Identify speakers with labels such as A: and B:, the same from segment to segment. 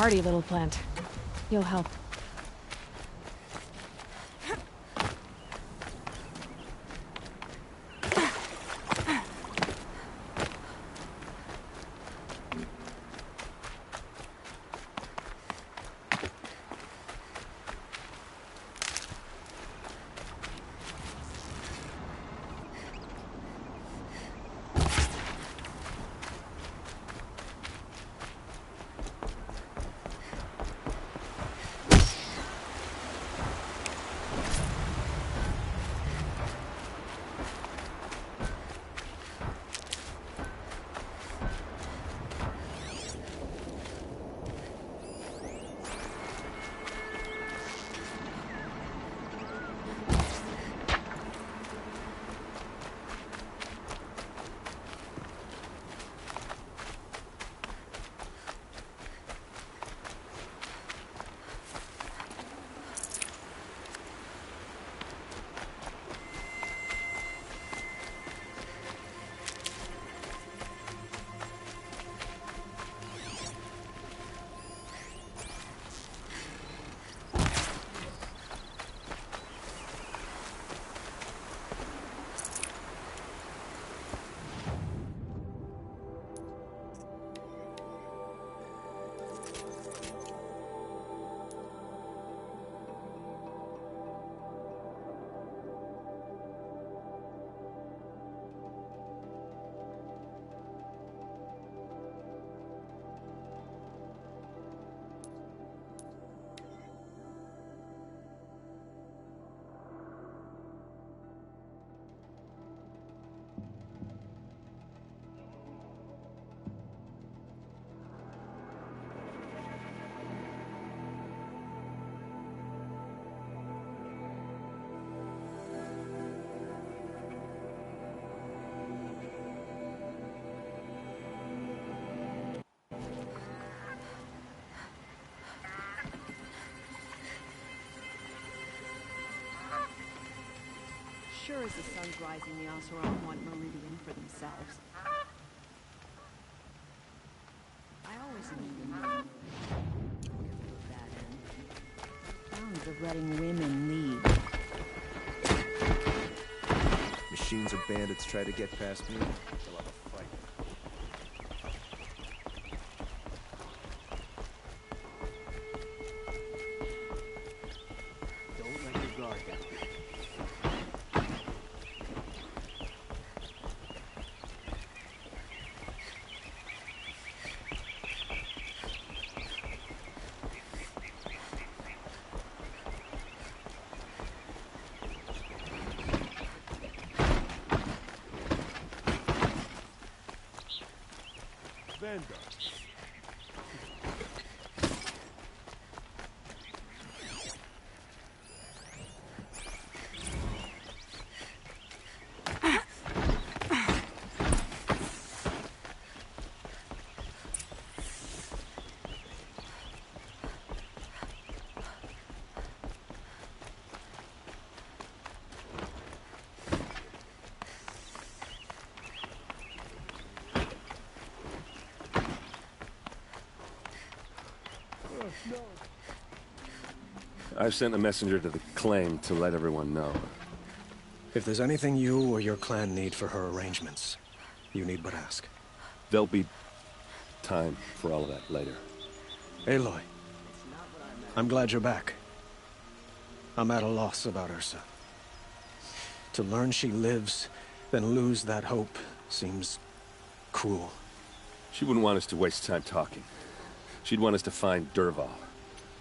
A: hardy little plant. You'll help.
B: Sure as the sun's rising, the Oseram want Meridian for themselves. I always knew them. Sounds of letting women lead.
C: Machines or bandits try to get past me, they'll have a fight. Don't let your guard down. Vanda.
D: I've sent a messenger to the claim to let everyone know.
E: If there's anything you or your clan need for her arrangements, you need but ask.
D: There'll be time for all of that later.
E: Aloy, I'm glad you're back. I'm at a loss about Ursa. To learn she lives, then lose that hope, seems cruel.
D: She wouldn't want us to waste time talking. She'd want us to find Dervahl.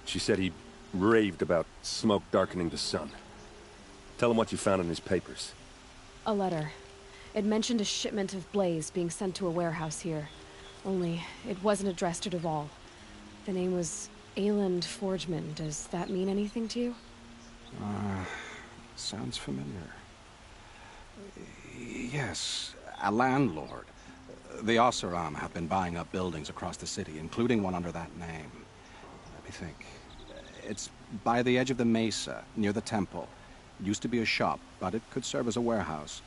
D: She said he raved about smoke darkening the sun. Tell him what you found in his papers.
A: A letter. It mentioned a shipment of blaze being sent to a warehouse here. Only, it wasn't addressed to Dervahl. The name was Ayland Forgeman. Does that mean anything to you?
F: Sounds familiar. Yes, a landlord. The Oseram have been buying up buildings across the city, including one under that name. Let me think. It's by the edge of the mesa, near the temple. It used to be a shop, but it could serve as a warehouse.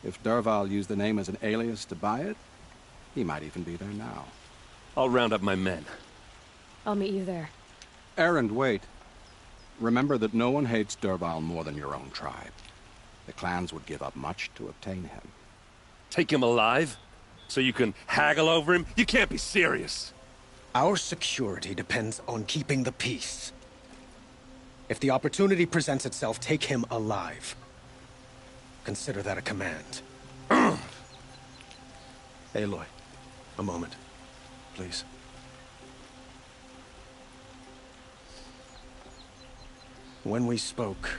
F: If Dervahl used the name as an alias to buy it, he might even be there now.
D: I'll round up my men.
A: I'll meet you there.
F: Erend, wait. Remember that no one hates Dervahl more than your own tribe. The clans would give up much to obtain him.
D: Take him alive? So you can haggle over him? You can't be serious.
E: Our security depends on keeping the peace. If the opportunity presents itself, take him alive. Consider that a command. Aloy, a moment, please. When we spoke,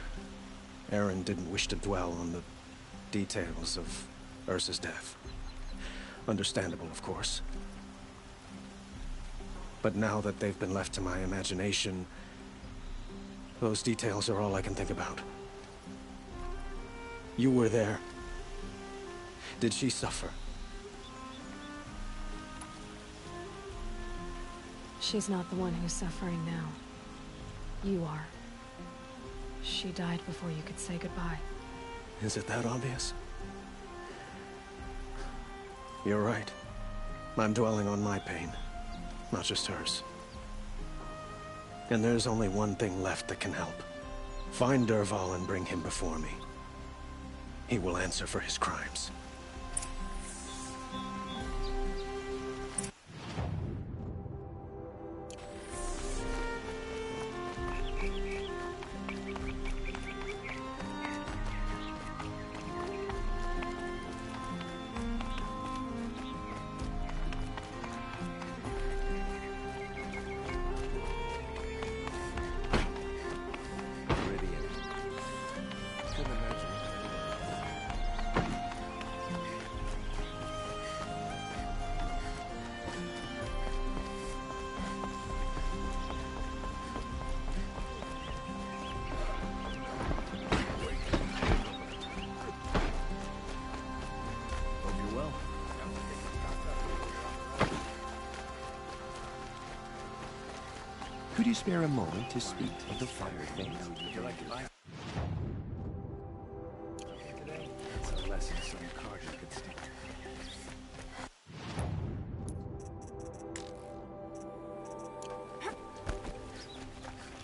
E: Erend didn't wish to dwell on the details of Ursa's death. Understandable, of course. But now that they've been left to my imagination, those details are all I can think about. You were there. Did she suffer?
A: She's not the one who's suffering now. You are. She died before you could say goodbye.
E: Is it that obvious? You're right. I'm dwelling on my pain, not just hers. And there's only one thing left that can help. Find Dervahl and bring him before me. He will answer for his crimes.
C: Could you spare a moment to speak of the fire things? That's a lesson some card you could steal.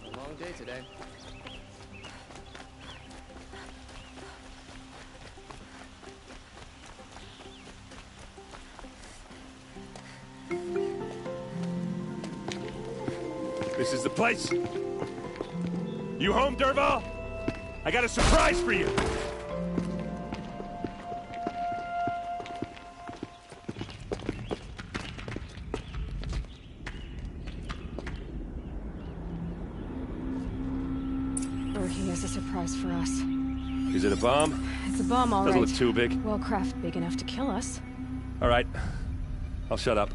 G: A long day today.
D: This is the place. You home, Dervahl? I got a surprise for you.
A: Urhi has a surprise for us.
D: Is it a bomb?
A: It's a bomb, all right.
D: Doesn't look too big.
A: Well, craft big enough to kill us.
D: All right. I'll shut up.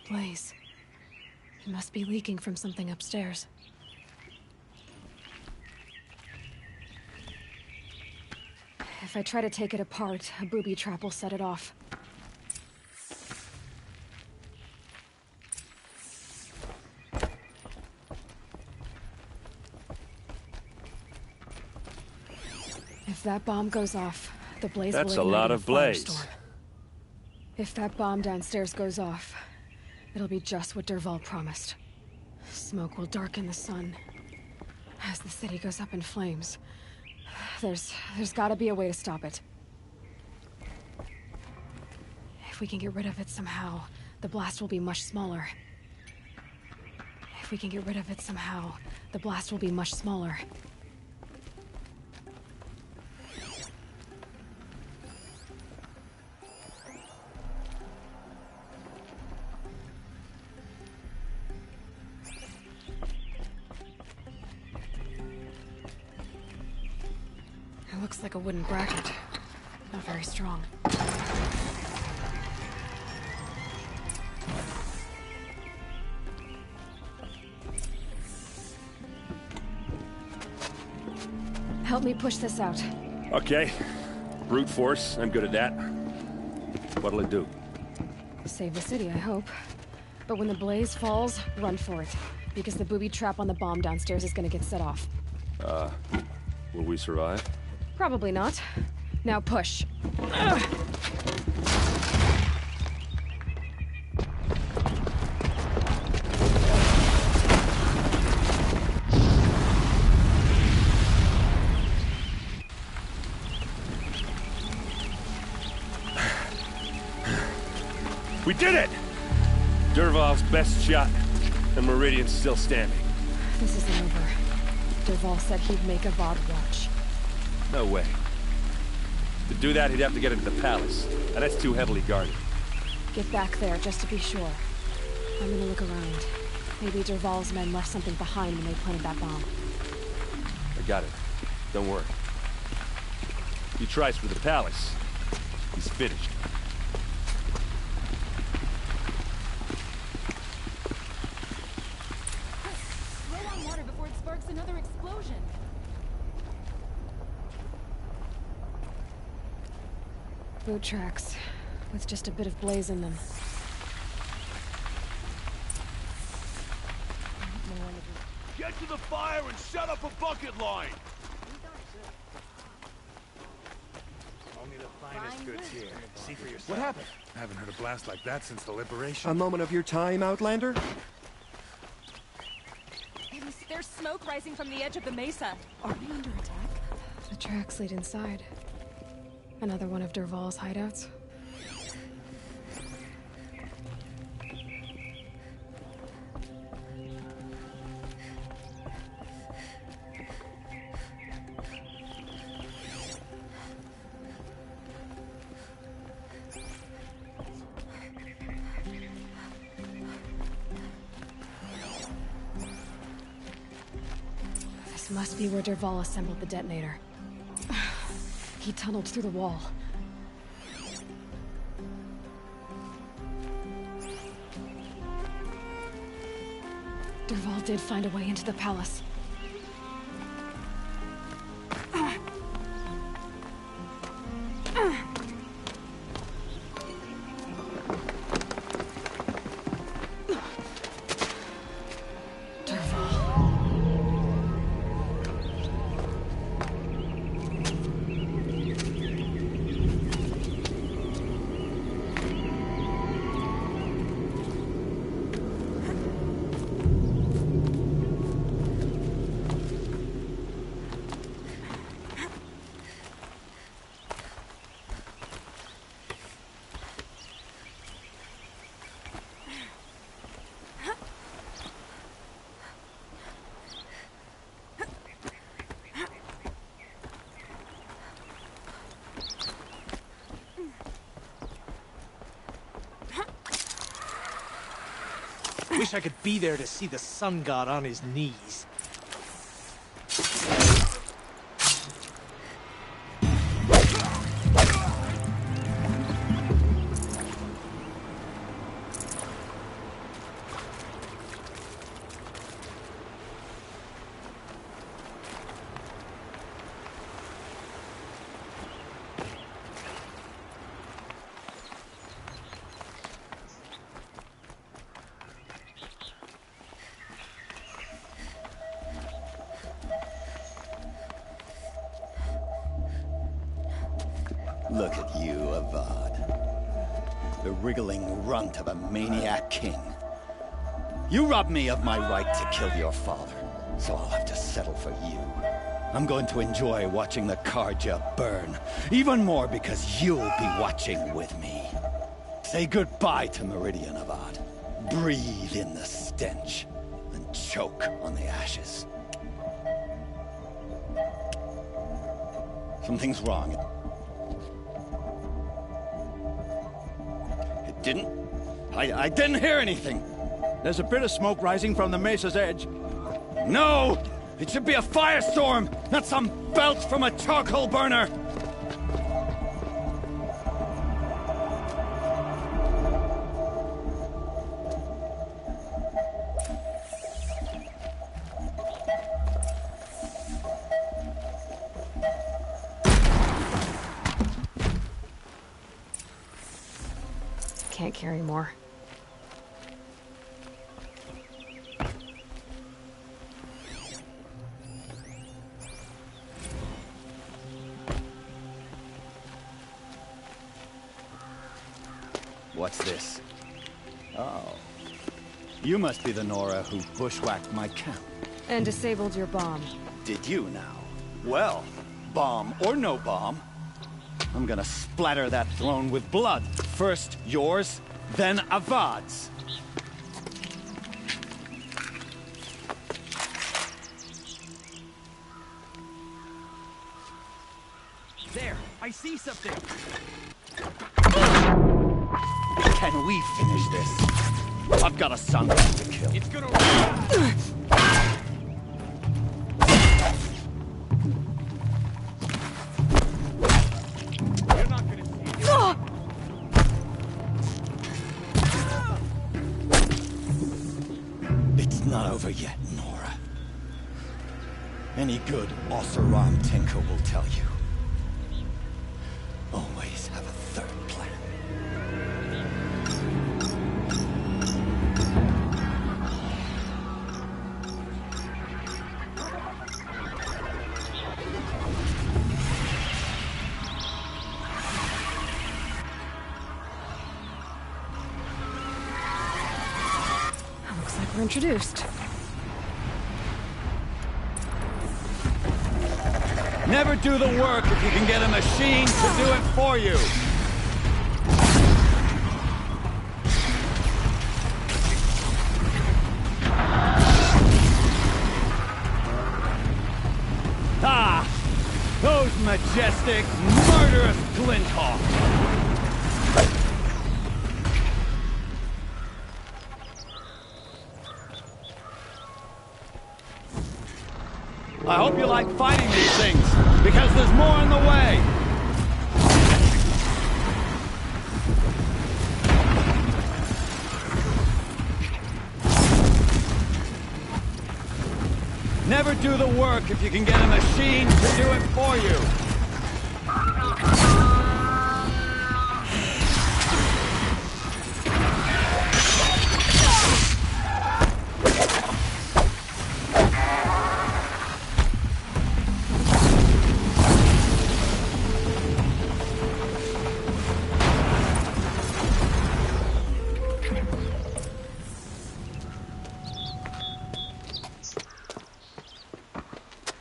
A: Blaze. It must be leaking from something upstairs. If I try to take it apart, a booby trap will set it off. If that bomb goes off, the blaze will
D: That's a
A: ignite
D: lot
A: a
D: of blaze.
A: firestorm. If that bomb downstairs goes off, it'll be just what Dervahl promised. Smoke will darken the sun. As the city goes up in flames, there's gotta be a way to stop it. If we can get rid of it somehow, the blast will be much smaller. If we can get rid of it somehow, the blast will be much smaller. It looks like a wooden bracket. Not very strong. Help me push this out.
D: Okay. Brute force. I'm good at that. What'll it do?
A: Save the city, I hope. But when the blaze falls, run for it. Because the booby trap on the bomb downstairs is gonna get set off.
D: Will we survive?
A: Probably not. Now push.
D: We did it! Dervahl's best shot, and Meridian's still standing.
A: This isn't over. Dervahl said he'd make Avad watch.
D: No way. To do that, he'd have to get into the palace, and that's too heavily guarded.
A: Get back there, just to be sure. I'm gonna look around. Maybe Dervahl's men left something behind when they planted that bomb.
D: I got it. Don't worry. He tries for the palace. He's finished.
A: Roll on water before it sparks another explosion. Boot tracks, with just a bit of blaze in them.
H: Get to the fire and set up a bucket line!
I: Only the finest goods here. See for yourself.
H: What happened?
I: I haven't heard a blast like that since the liberation.
C: A moment of your time, Outlander?
J: There's smoke rising from the edge of the mesa.
A: Are we under attack? The tracks lead inside. Another one of Dervahl's hideouts. This must be where Dervahl assembled the detonator. He tunneled through the wall. Dervahl did find a way into the palace.
K: Wish I could be there to see the sun god on his knees.
L: Look at you, Avad. The wriggling runt of a maniac king. You robbed me of my right to kill your father, so I'll have to settle for you. I'm going to enjoy watching the Carja burn, even more because you'll be watching with me. Say goodbye to Meridian, Avad. Breathe in the stench, and choke on the ashes. Something's wrong. I didn't hear anything.
F: There's a bit of smoke rising from the mesa's edge.
L: No! It should be a firestorm, not some belch from a charcoal burner!
A: Can't carry more.
L: What's this? Oh. You must be the Nora who bushwhacked my camp.
A: And disabled your bomb.
L: Did you now? Well, bomb or no bomb, I'm gonna splatter that throne with blood. First yours, Then Avad's.
K: There, I see something.
L: Can we finish this? I've got a son to kill.
K: It's gonna... You're not gonna see it.
L: It's not over yet, Nora. Any good Oseram tinker will tell you. Always have a third plan.
A: Looks like we're introduced.
L: Never do the work if you can get a machine to do it for you. Ah! Those majestic, murderous Glinthawks! I hope you like fighting these things, because there's more in the way! Never do the work if you can get a machine to do it for you!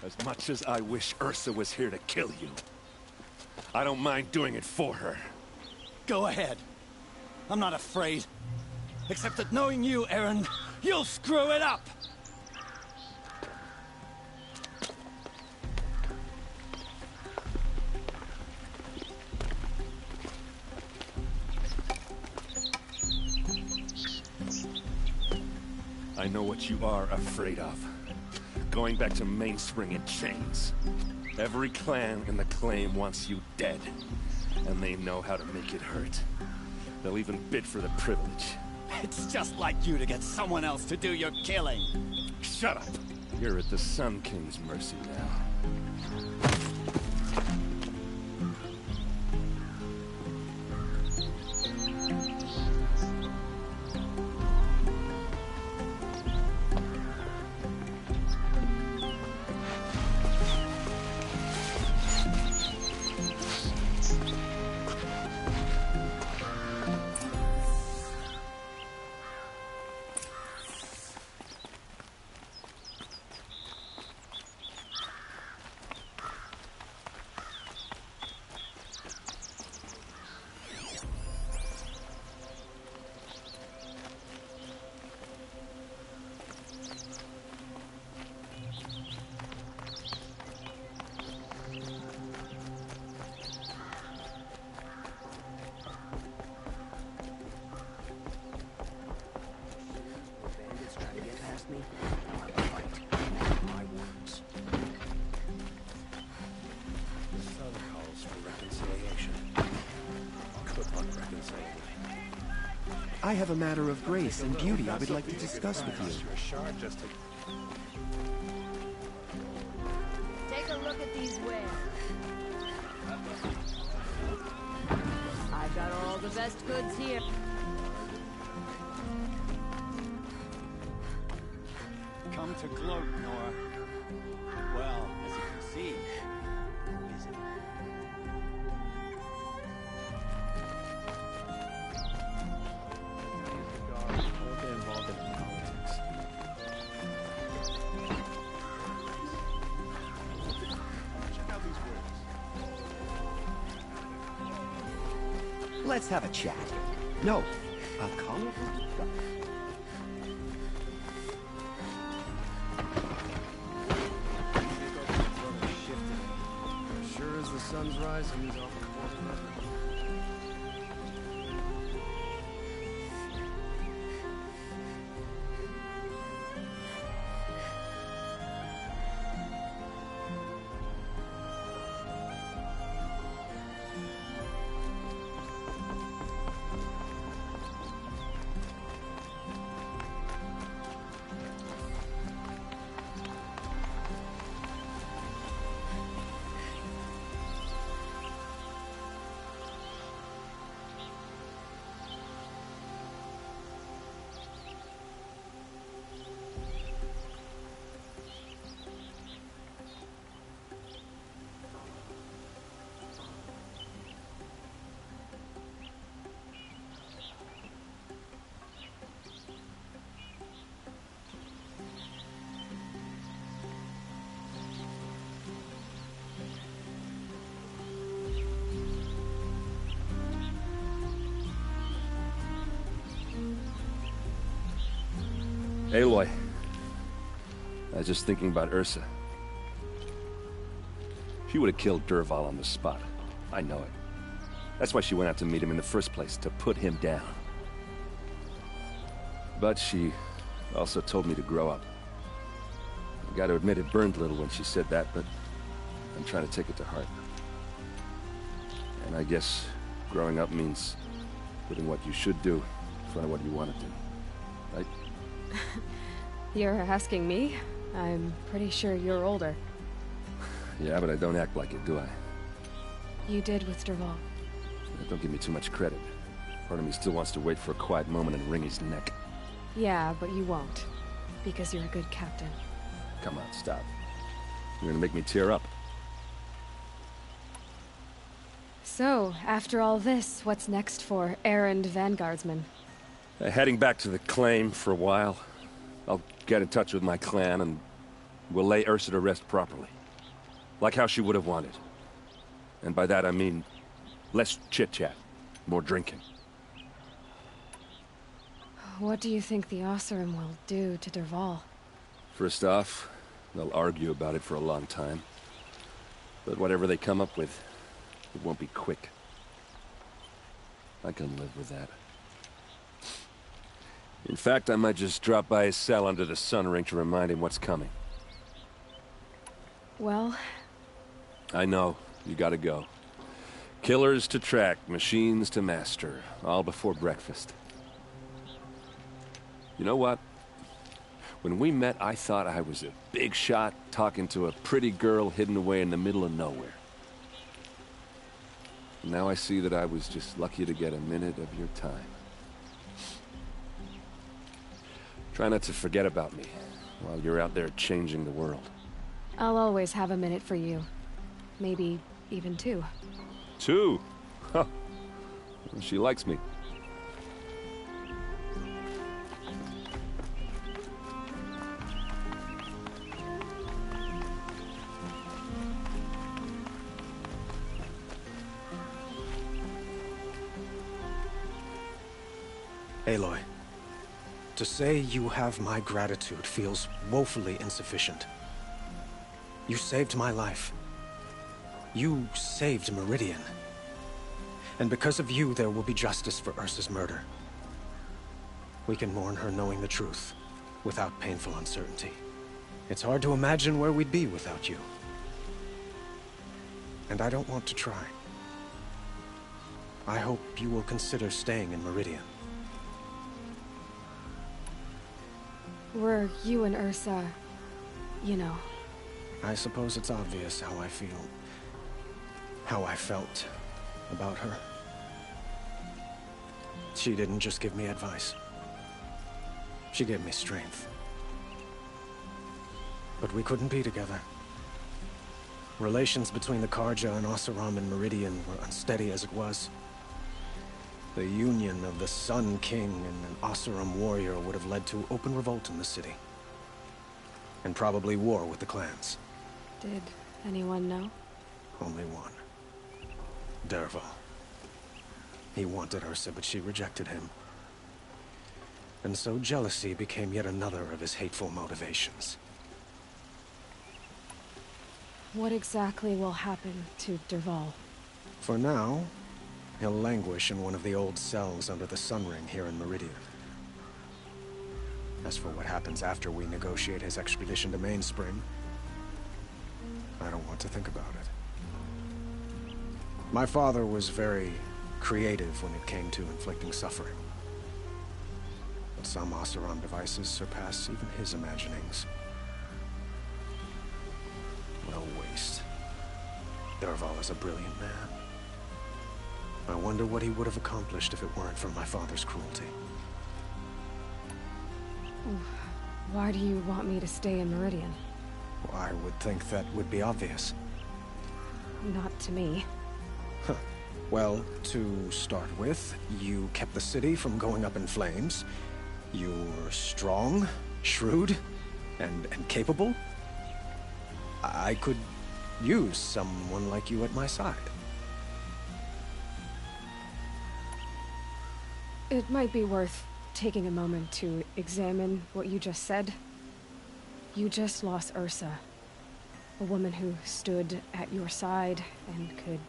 D: As much as I wish Ursa was here to kill you, I don't mind doing it for her.
L: Go ahead. I'm not afraid. Except that knowing you, Aaron, you'll screw it up!
D: I know what you are afraid of. Going back to Mainspring in chains. Every clan in the claim wants you dead. And they know how to make it hurt. They'll even bid for the privilege.
L: It's just like you to get someone else to do your killing.
D: Shut up! You're at the Sun King's mercy now.
C: I have a matter of grace and beauty I would like to discuss with you.
B: Take a look at these wares. I've got all the best goods here.
L: Come to gloat, Nora. Well, as you can see, is it?
C: Let's have a chat. No, How colorful?
G: Sure as the sun's rising, he's off the corner.
D: Aloy. I was just thinking about Ursa. She would have killed Dervahl on the spot. I know it. That's why she went out to meet him in the first place, to put him down. But she also told me to grow up. I gotta admit it burned a little when she said that, but I'm trying to take it to heart. And I guess growing up means putting what you should do in front of what you want to do. Right?
A: You're asking me? I'm pretty sure you're older.
D: Yeah, but I don't act like it, do I?
A: You did with Dervahl.
D: Don't give me too much credit. Part of me still wants to wait for a quiet moment and wring his neck.
A: Yeah, but you won't. Because you're a good captain.
D: Come on, stop. You're gonna make me tear up.
A: So, after all this, what's next for errand vanguardsman?
D: Heading back to the claim for a while. I'll get in touch with my clan and we'll lay Ursa to rest properly. Like how she would have wanted. And by that I mean less chit-chat, more drinking.
A: What do you think the Oseram will do to Dervahl?
D: First off, they'll argue about it for a long time. But whatever they come up with, it won't be quick. I can live with that. In fact, I might just drop by his cell under the sun ring to remind him what's coming.
A: Well...
D: I know. You gotta go. Killers to track, machines to master. All before breakfast. You know what? When we met, I thought I was a big shot talking to a pretty girl hidden away in the middle of nowhere. And now I see that I was just lucky to get a minute of your time. Try not to forget about me while you're out there changing the world.
A: I'll always have a minute for you. Maybe even two.
D: Two? Huh. Well, she likes me.
E: Aloy, to say you have my gratitude feels woefully insufficient. You saved my life. You saved Meridian. And because of you, there will be justice for Ursa's murder. We can mourn her knowing the truth, without painful uncertainty. It's hard to imagine where we'd be without you. And I don't want to try. I hope you will consider staying in Meridian.
A: Were you and Ursa, you know...
E: I suppose it's obvious how I feel. How I felt about her. She didn't just give me advice. She gave me strength. But we couldn't be together. Relations between the Carja and Oseram and Meridian were unsteady as it was. The union of the Sun King and an Oseram warrior would have led to open revolt in the city. And probably war with the clans.
A: Did anyone know?
E: Only one. Dervahl. He wanted Ursa, but she rejected him. And so jealousy became yet another of his hateful motivations.
A: What exactly will happen to Dervahl?
E: For now, he'll languish in one of the old cells under the Sun Ring here in Meridian. As for what happens after we negotiate his expedition to Mainspring, I don't want to think about it. My father was very creative when it came to inflicting suffering. But some Oseram devices surpass even his imaginings. No waste. Dervahl is a brilliant man. I wonder what he would have accomplished if it weren't for my father's cruelty.
A: Why do you want me to stay in Meridian?
E: Well, I would think that would be obvious.
A: Not to me.
E: Huh. Well, to start with, you kept the city from going up in flames. You're strong, shrewd, and capable. I could use someone like you at my side.
A: It might be worth taking a moment to examine what you just said. You just lost Ursa, a woman who stood at your side and could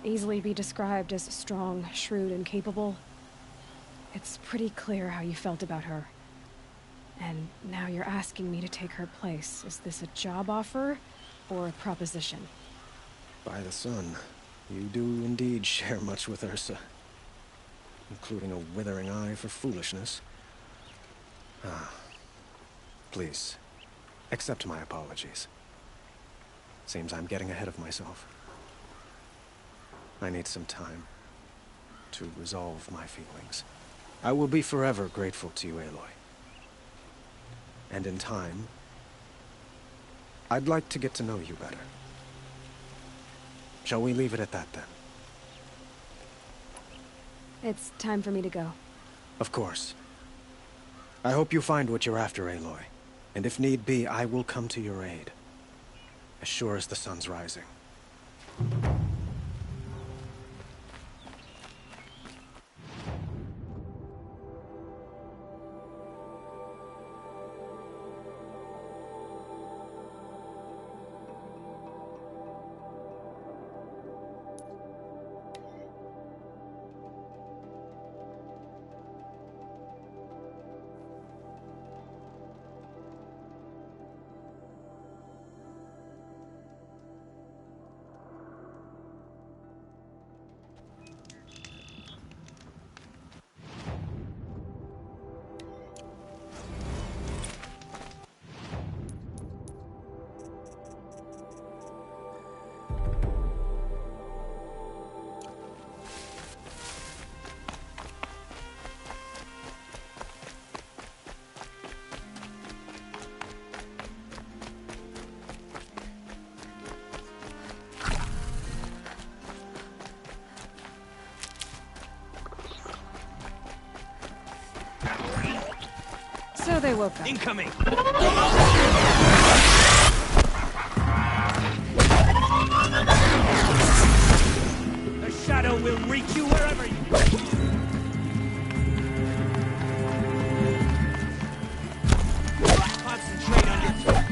A: easily be described as strong, shrewd, and capable. It's pretty clear how you felt about her. And now you're asking me to take her place. Is this a job offer or a proposition?
E: By the sun, you do indeed share much with Ursa, including a withering eye for foolishness. Please, accept my apologies. Seems I'm getting ahead of myself. I need some time to resolve my feelings. I will be forever grateful to you, Aloy. And in time, I'd like to get to know you better. Shall we leave it at that, then?
A: It's time for me to go.
E: Of course. I hope you find what you're after, Aloy. And if need be, I will come to your aid. As sure as the sun's rising.
A: So they woke up.
K: Incoming! The shadow will reach you wherever you go. Concentrate on your turn.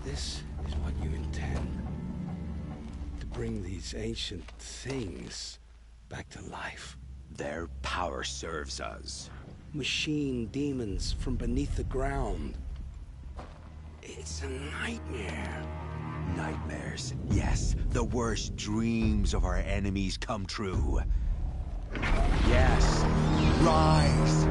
M: This is what you intend. To bring these ancient things back to life.
N: Their power serves us.
M: Machine demons from beneath the ground. It's a nightmare.
N: Nightmares. Yes, the worst dreams of our enemies come true. Yes, rise!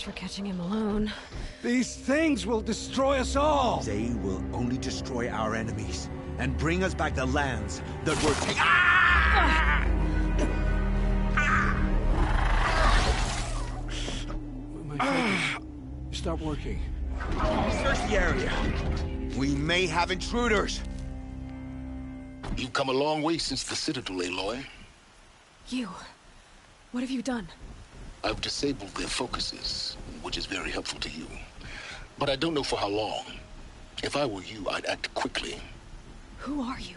A: For catching him alone.
M: These things will destroy us all!
N: They will only destroy our enemies and bring us back the lands that were taken.
M: My fingers stop working.
N: Search the area. We may have intruders.
O: You've come a long way since the Citadel, Aloy.
A: You. What have you done?
O: I've disabled their focuses, which is very helpful to you. But I don't know for how long. If I were you, I'd act quickly.
A: Who are you?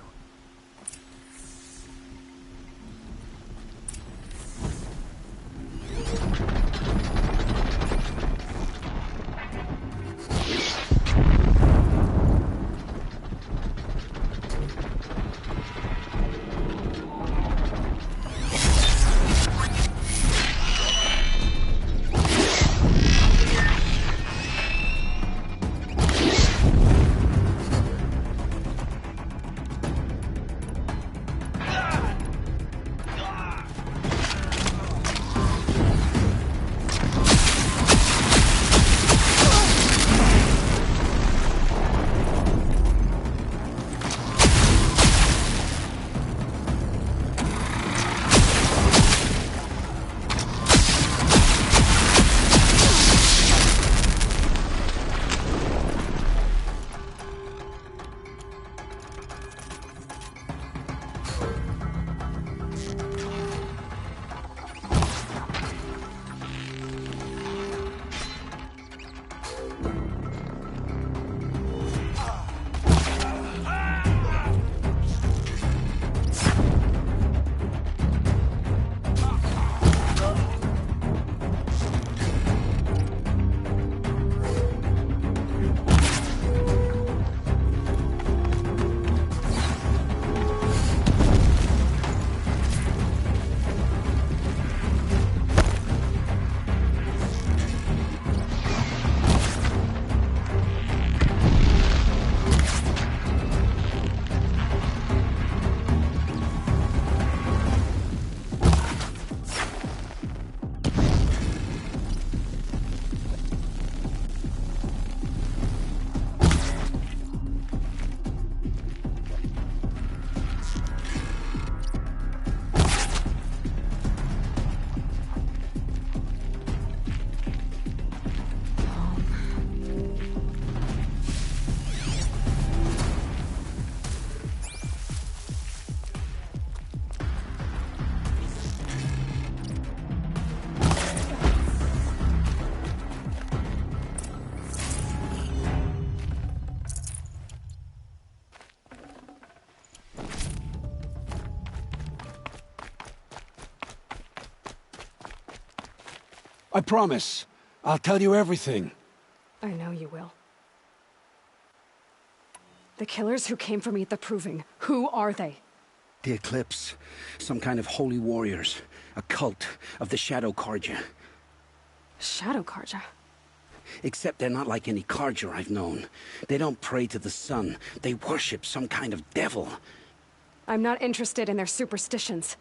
M: I promise. I'll tell you everything.
A: I know you will. The killers who came for me at the Proving, who are they?
F: The Eclipse. Some kind of holy warriors. A cult of the Shadow Carja.
A: Shadow Carja?
F: Except they're not like any Carja I've known. They don't pray to the sun. They worship some kind of devil.
A: I'm not interested in their superstitions.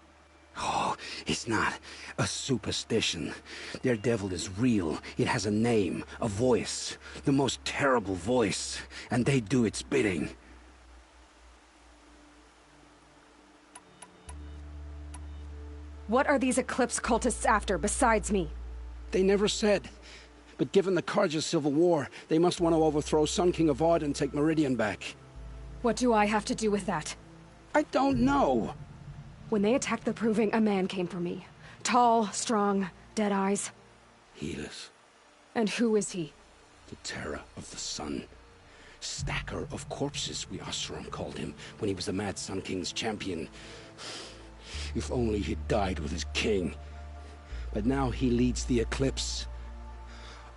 F: Oh, it's not a superstition. Their devil is real. It has a name, a voice. The most terrible voice. And they do its bidding.
A: What are these Eclipse cultists after, besides me?
F: They never said. But given the Carja civil war, they must want to overthrow Sun King Avad and take Meridian back.
A: What do I have to do with that?
F: I don't know.
A: When they attacked the Proving, a man came for me. Tall, strong, dead eyes.
F: Helis.
A: And who is he?
F: The terror of the sun. Stacker of corpses, we Oseram called him, when he was the Mad Sun King's champion.
M: If only he died with his king. But now he leads the Eclipse.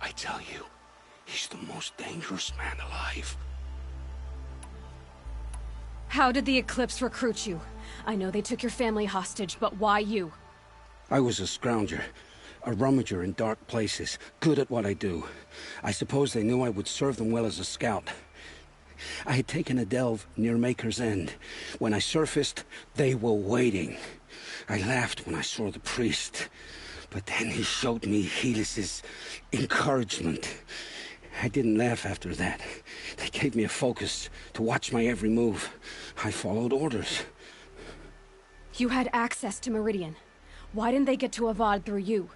M: I tell you, he's the most dangerous man alive.
A: How did the Eclipse recruit you? I know they took your family hostage, but why you?
M: I was a scrounger, a rummager in dark places, good at what I do. I suppose they knew I would serve them well as a scout. I had taken a delve near Maker's End. When I surfaced, they were waiting. I laughed when I saw the priest, but then he showed me Helis's encouragement. I didn't laugh after that. They gave me a focus to watch my every move. I followed orders.
A: You had access to Meridian. Why didn't they get to Avad through you?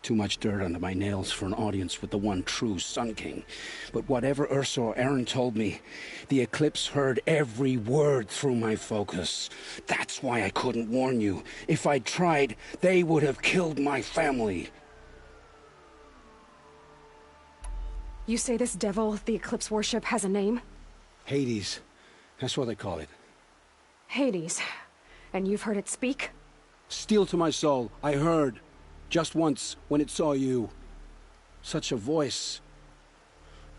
M: Too much dirt under my nails for an audience with the one true Sun King. But whatever Ursa or Eren told me, the Eclipse heard every word through my focus. That's why I couldn't warn you. If I'd tried, they would have killed my family.
A: You say this devil the Eclipse worship has a name?
M: Hades. That's what they call it.
A: Hades. And you've heard it speak?
M: Steel to my soul, I heard. Just once, when it saw you. Such a voice.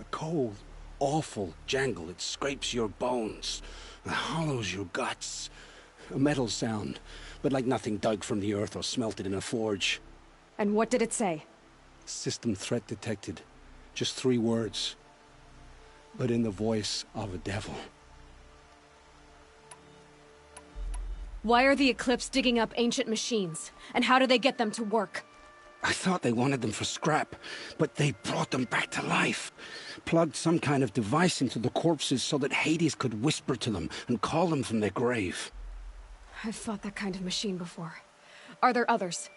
M: A cold, awful jangle. It scrapes your bones. It hollows your guts. A metal sound, but like nothing dug from the earth or smelted in a forge.
A: And what did it say?
M: System threat detected. Just 3 words. But in the voice of a devil.
A: Why are the Eclipse digging up ancient machines? And how do they get them to work?
M: I thought they wanted them for scrap, but they brought them back to life. Plugged some kind of device into the corpses so that Hades could whisper to them and call them from their grave.
A: I've fought that kind of machine before. Are there others?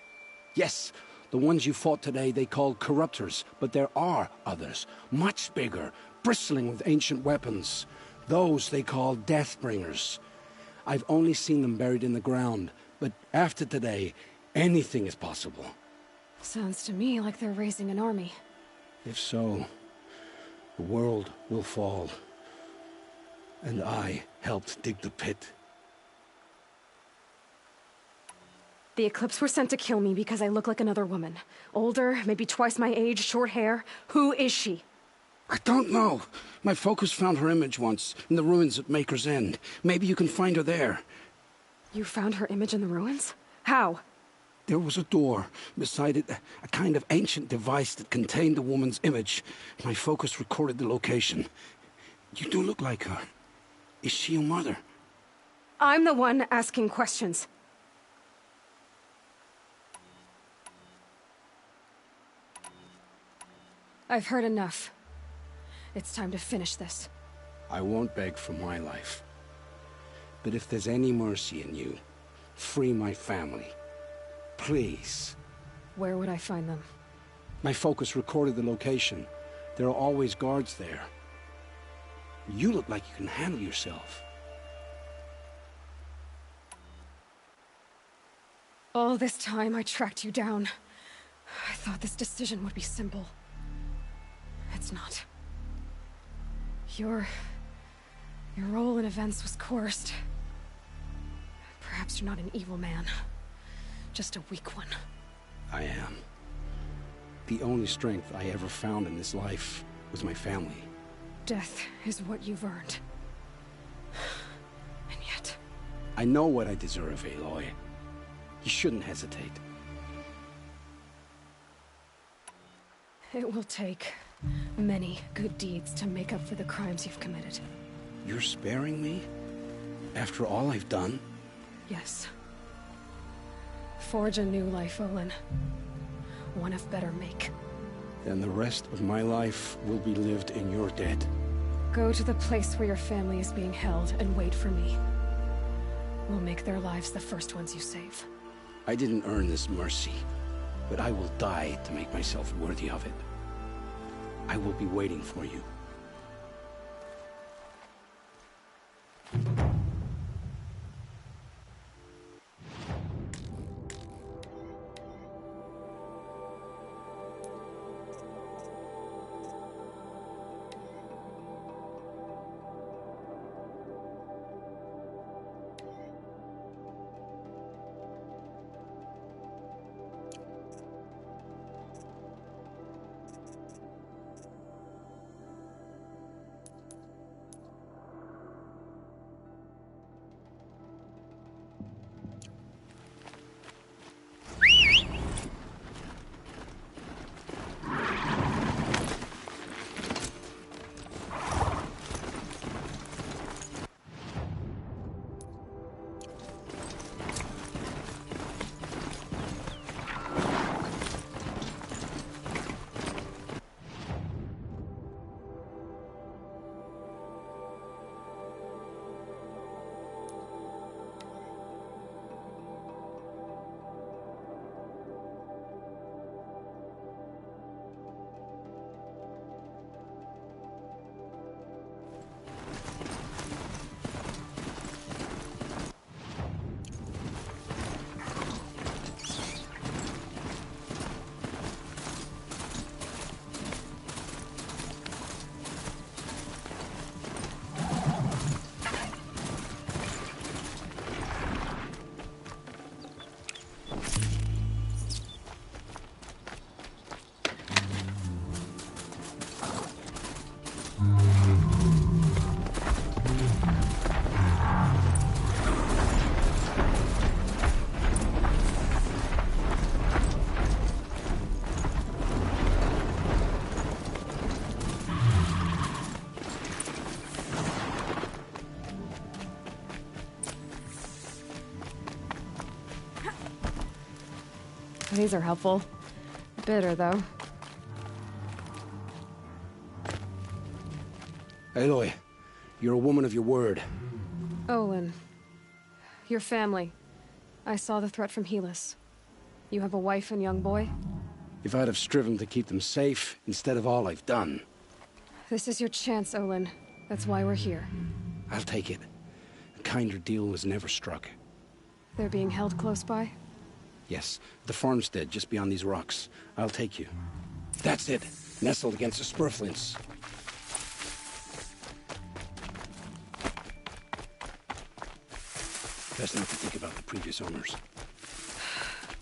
M: Yes, the ones you fought today they called Corruptors, but there are others, much bigger, bristling with ancient weapons. Those they call Deathbringers. I've only seen them buried in the ground, but after today, anything is possible.
A: Sounds to me like they're raising an army.
M: If so, the world will fall. And I helped dig the pit.
A: The Eclipse were sent to kill me because I look like another woman. Older, maybe twice my age, short hair. Who is she?
M: I don't know. My focus found her image once, in the ruins at Maker's End. Maybe you can find her there.
A: You found her image in the ruins? How?
M: There was a door. Beside it, a kind of ancient device that contained the woman's image. My focus recorded the location. You do look like her. Is she your mother?
A: I'm the one asking questions. I've heard enough. It's time to finish this.
M: I won't beg for my life. But if there's any mercy in you, free my family. Please.
A: Where would I find them?
M: My focus recorded the location. There are always guards there. You look like you can handle yourself.
A: All this time I tracked you down. I thought this decision would be simple. It's not. Your role in events was coerced. Perhaps you're not an evil man. Just a weak one.
M: I am. The only strength I ever found in this life was my family.
A: Death is what you've earned. And yet...
M: I know what I deserve, Aloy. You shouldn't hesitate.
A: It will take many good deeds to make up for the crimes you've committed.
M: You're sparing me? After all I've done?
A: Yes. Forge a new life, Olin. One of better make.
M: Then the rest of my life will be lived in your debt.
A: Go to the place where your family is being held and wait for me. We'll make their lives the first ones you save.
M: I didn't earn this mercy, but I will die to make myself worthy of it. I will be waiting for you.
A: These are helpful. Bitter, though.
M: Aloy, you're a woman of your word.
A: Olin. Your family. I saw the threat from Helis. You have a wife and young boy?
M: If I'd have striven to keep them safe, instead of all I've done.
A: This is your chance, Olin. That's why we're here.
M: I'll take it. A kinder deal was never struck.
A: They're being held close by?
M: Yes, the farmstead just beyond these rocks. I'll take you. That's it. Nestled against the spurflints. Best not to think about the previous owners.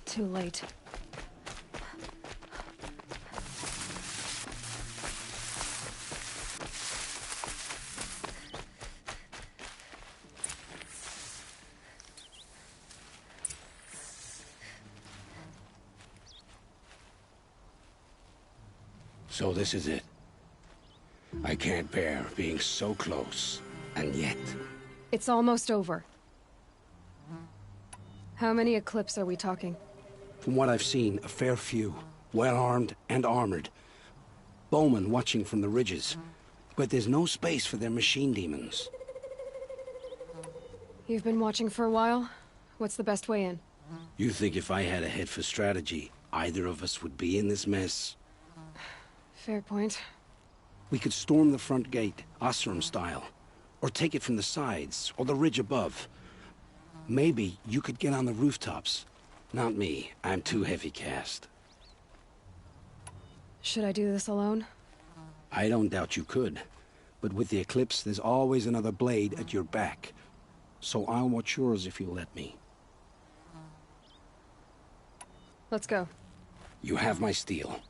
A: Too late.
M: So this is it. I can't bear being so close, and yet...
A: It's almost over. How many Eclipse are we talking?
M: From what I've seen, a fair few. Well-armed and armored. Bowmen watching from the ridges. But there's no space for their machine demons.
A: You've been watching for a while? What's the best way in?
M: You think if I had a head for strategy, either of us would be in this mess?
A: Fair point.
M: We could storm the front gate, Osram style. Or take it from the sides, or the ridge above. Maybe you could get on the rooftops. Not me. I'm too heavy cast.
A: Should I do this alone?
M: I don't doubt you could. But with the Eclipse, there's always another blade at your back. So I'll watch yours if you let me.
A: Let's go.
M: You have my steel.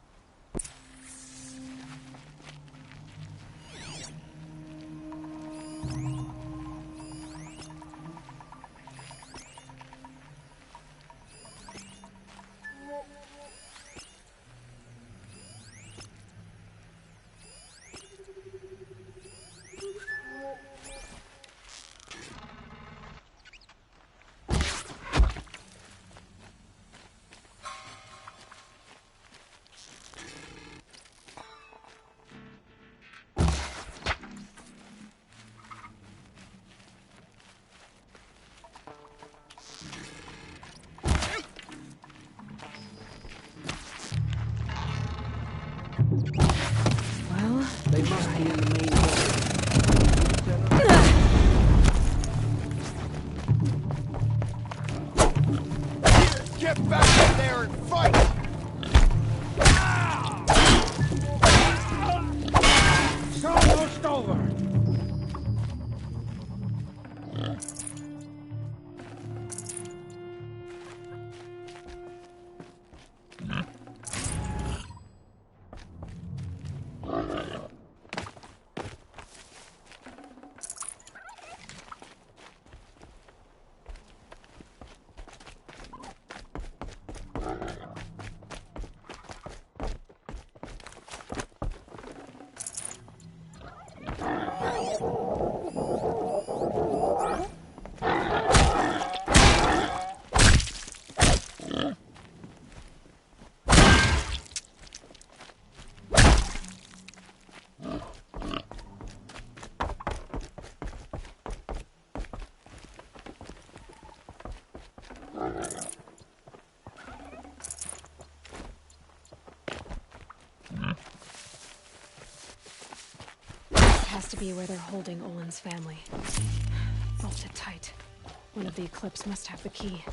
A: Well,
M: they must be in the main building.
H: Get back in there and fight!
I: It's almost over.
A: Has to be where they're holding Olin's family. Bolt it tight. One of the Eclipse must have the key.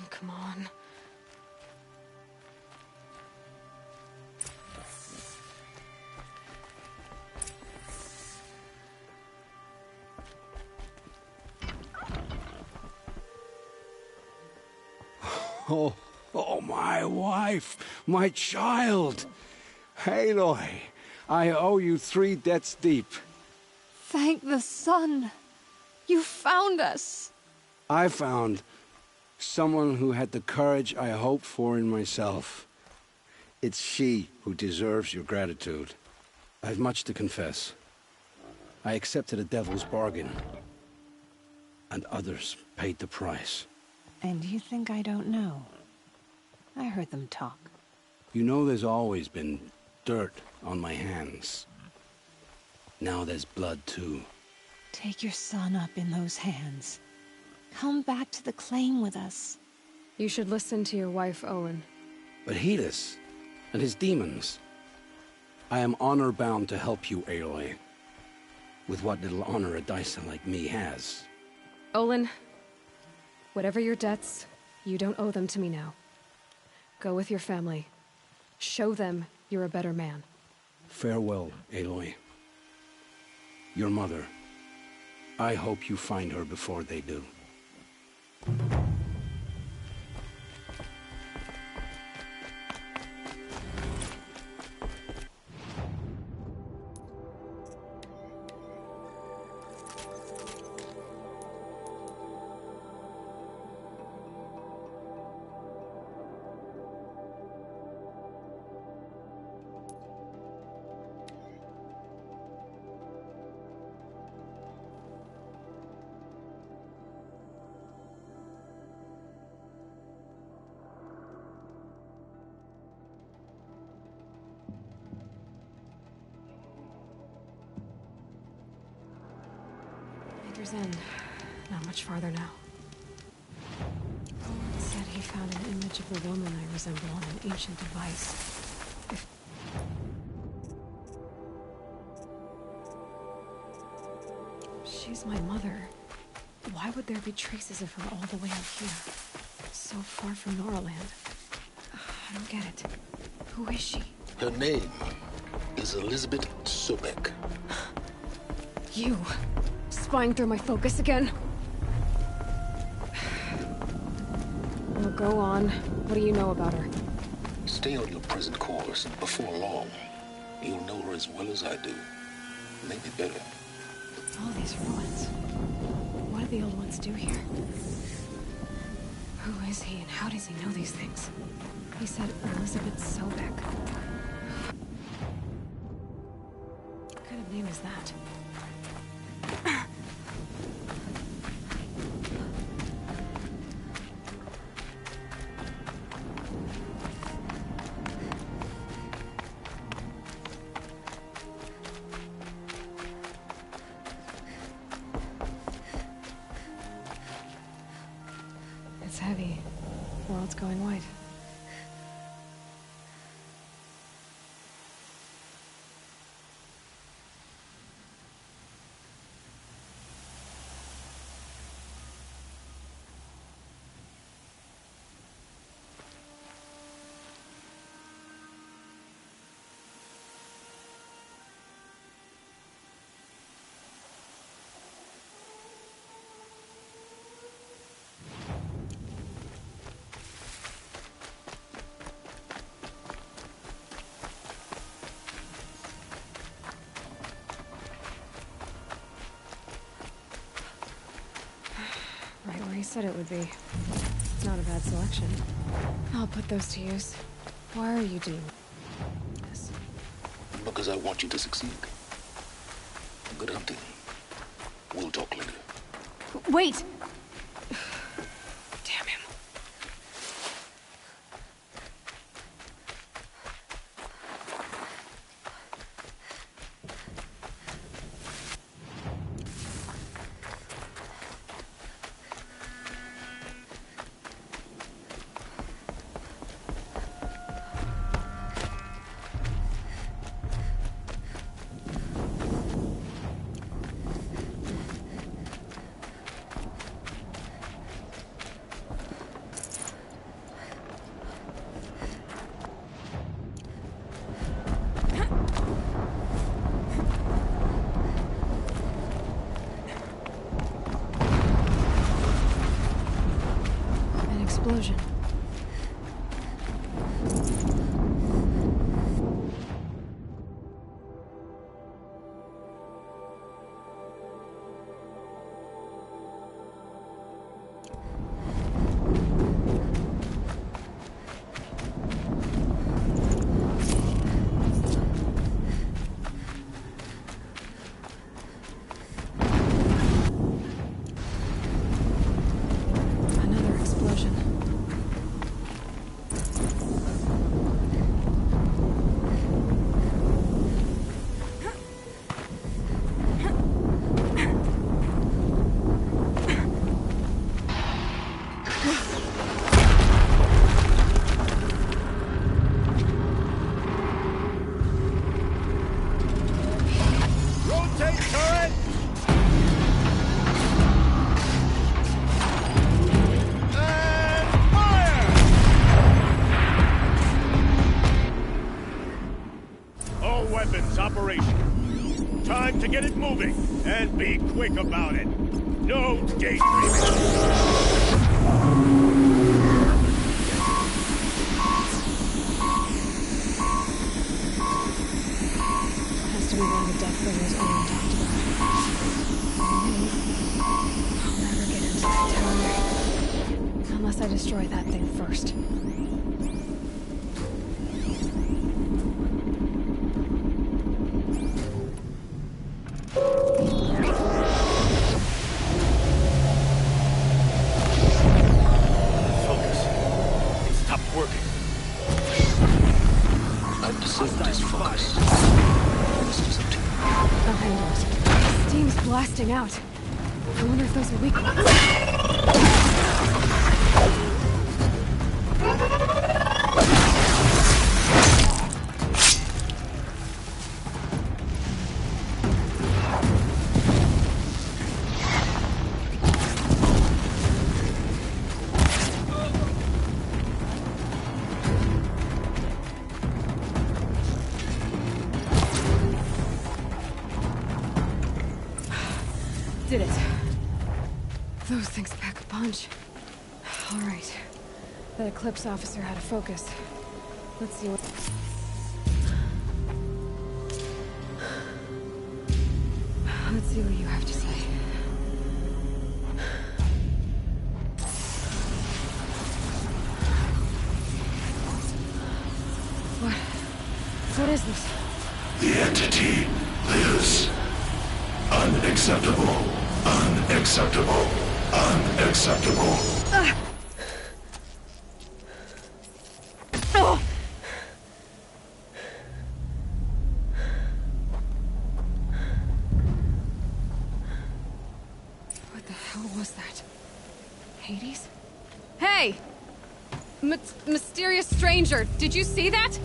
A: Come on.
M: Oh, my wife, my child. Aloy, I owe you 3 debts deep.
A: Thank the sun. You found us.
M: I found someone who had the courage I hoped for in myself. It's she who deserves your gratitude. I've much to confess. I accepted a devil's bargain, and others paid the price.
P: And you think I don't know? I heard them talk.
M: You know there's always been dirt on my hands. Now there's blood too.
P: Take your son up in those hands. Come back to the claim with us.
A: You should listen to your wife, Owen.
M: But Helis and his demons. I am honor-bound to help you, Aloy. With what little honor a Dyson like me has.
A: Olin, whatever your debts, you don't owe them to me now. Go with your family. Show them you're a better man.
M: Farewell, Aloy. Your mother. I hope you find her before they do.
A: End. Not much farther now. Owen said he found an image of the woman I resemble on an ancient device. She's my mother. Why would there be traces of her all the way out here? So far from Noraland. I don't get it. Who is she?
O: Her name is Elizabeth Sobek.
A: You! Spying through my focus again? Well, go on. What do you know about her?
O: Stay on your present course, and before long, you'll know her as well as I do. Maybe better.
A: All these ruins. What do the old ones do here? Who is he, and how does he know these things? He said Elizabeth Sobek. What kind of name is that? It's heavy. World's going white. He said it would be. Not a bad selection. I'll put those to use. Why are you doing this?
O: Because I want you to succeed. Good hunting. We'll talk later.
A: Wait! Damn him. Explosion.
H: get it moving, and be quick about it. No daydreaming.
A: Has to be one of the death bringers Owen talked about. I'll never get into that tower. Unless I destroy that thing first.
H: Focus. It stopped working.
O: I've disabled his focus. This is up to you.
A: I'll handle it. Steam's blasting out. I wonder if those are weak ones. Did it. Those things pack a punch. All right. That Eclipse officer had a focus. Let's see what... Let's see what you have to say. What is this?
Q: The entity lives. Unacceptable. Unacceptable. Unacceptable.
A: What the hell was that? Hades? Hey! Mysterious stranger, did you see that?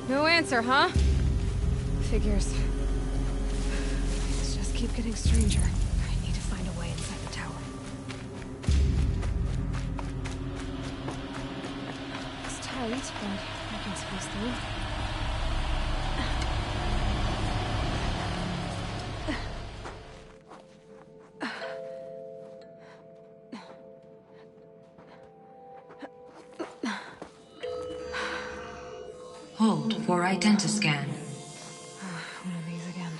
A: No answer, huh? Figures. Things just keep getting stranger. I need to find a way inside the tower. It's tight, but I can squeeze through.
R: Hold for identiscan.
A: One of these again.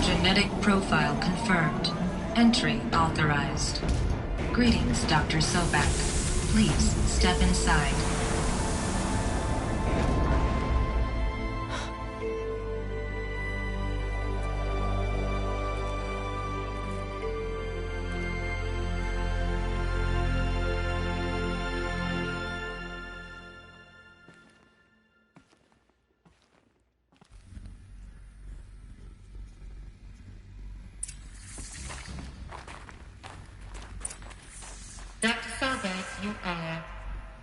R: Genetic profile confirmed. Entry authorized. Greetings, Dr. Sobek. Please step inside.
S: Dr. Sobek, you are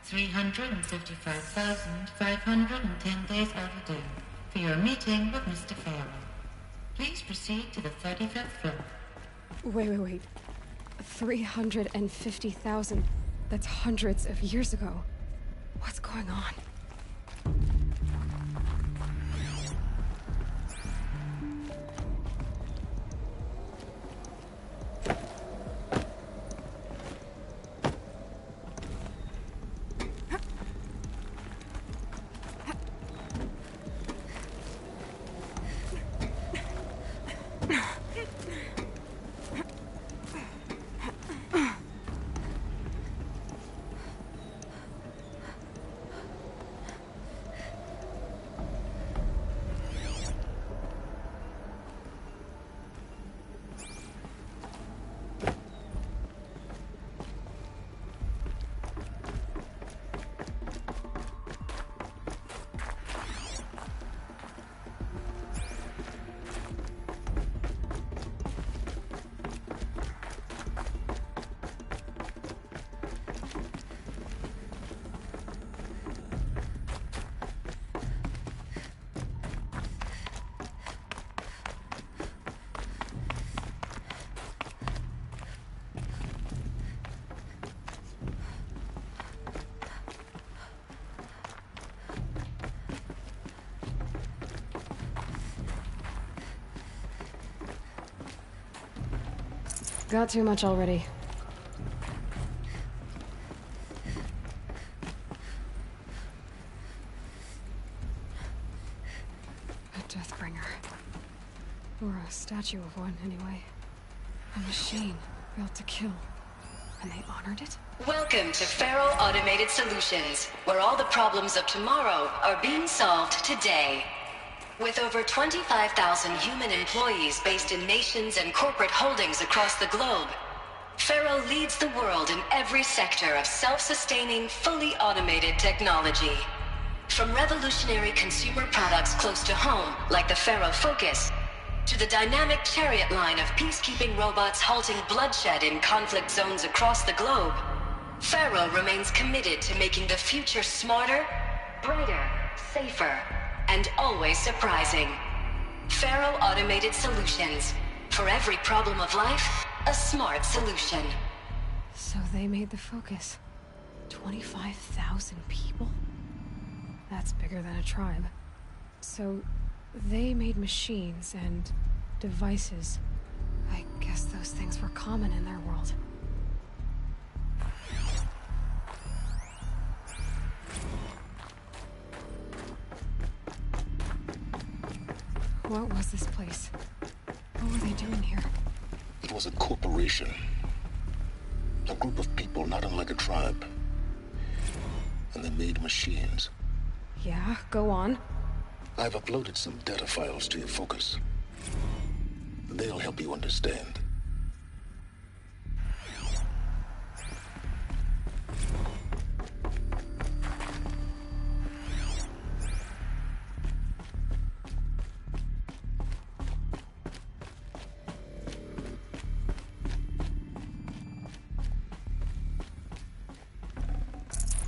S: 355,510 days overdue for your meeting with Mr. Farrell. Please proceed to the 35th floor.
A: Wait. 350,000. That's hundreds of years ago. What's going on? got too much already. A Deathbringer. Or a statue of one, anyway. A machine built to kill. And they honored it?
T: Welcome to Faro Automated Solutions, where all the problems of tomorrow are being solved today. With over 25,000 human employees based in nations and corporate holdings across the globe, Faro leads the world in every sector of self-sustaining, fully automated technology. From revolutionary consumer products close to home, like the Faro Focus, to the dynamic Chariot line of peacekeeping robots halting bloodshed in conflict zones across the globe, Faro remains committed to making the future smarter, brighter, safer, and always surprising. Faro Automated Solutions. For every problem of life, a smart solution.
A: So they made the Focus. 25,000 people? That's bigger than a tribe. So they made machines and devices. I guess those things were common in their world. What was this place? What were they doing here?
O: It was a corporation. A group of people not unlike a tribe. And they made machines.
A: Yeah, go on.
O: I've uploaded some data files to your Focus. They'll help you understand.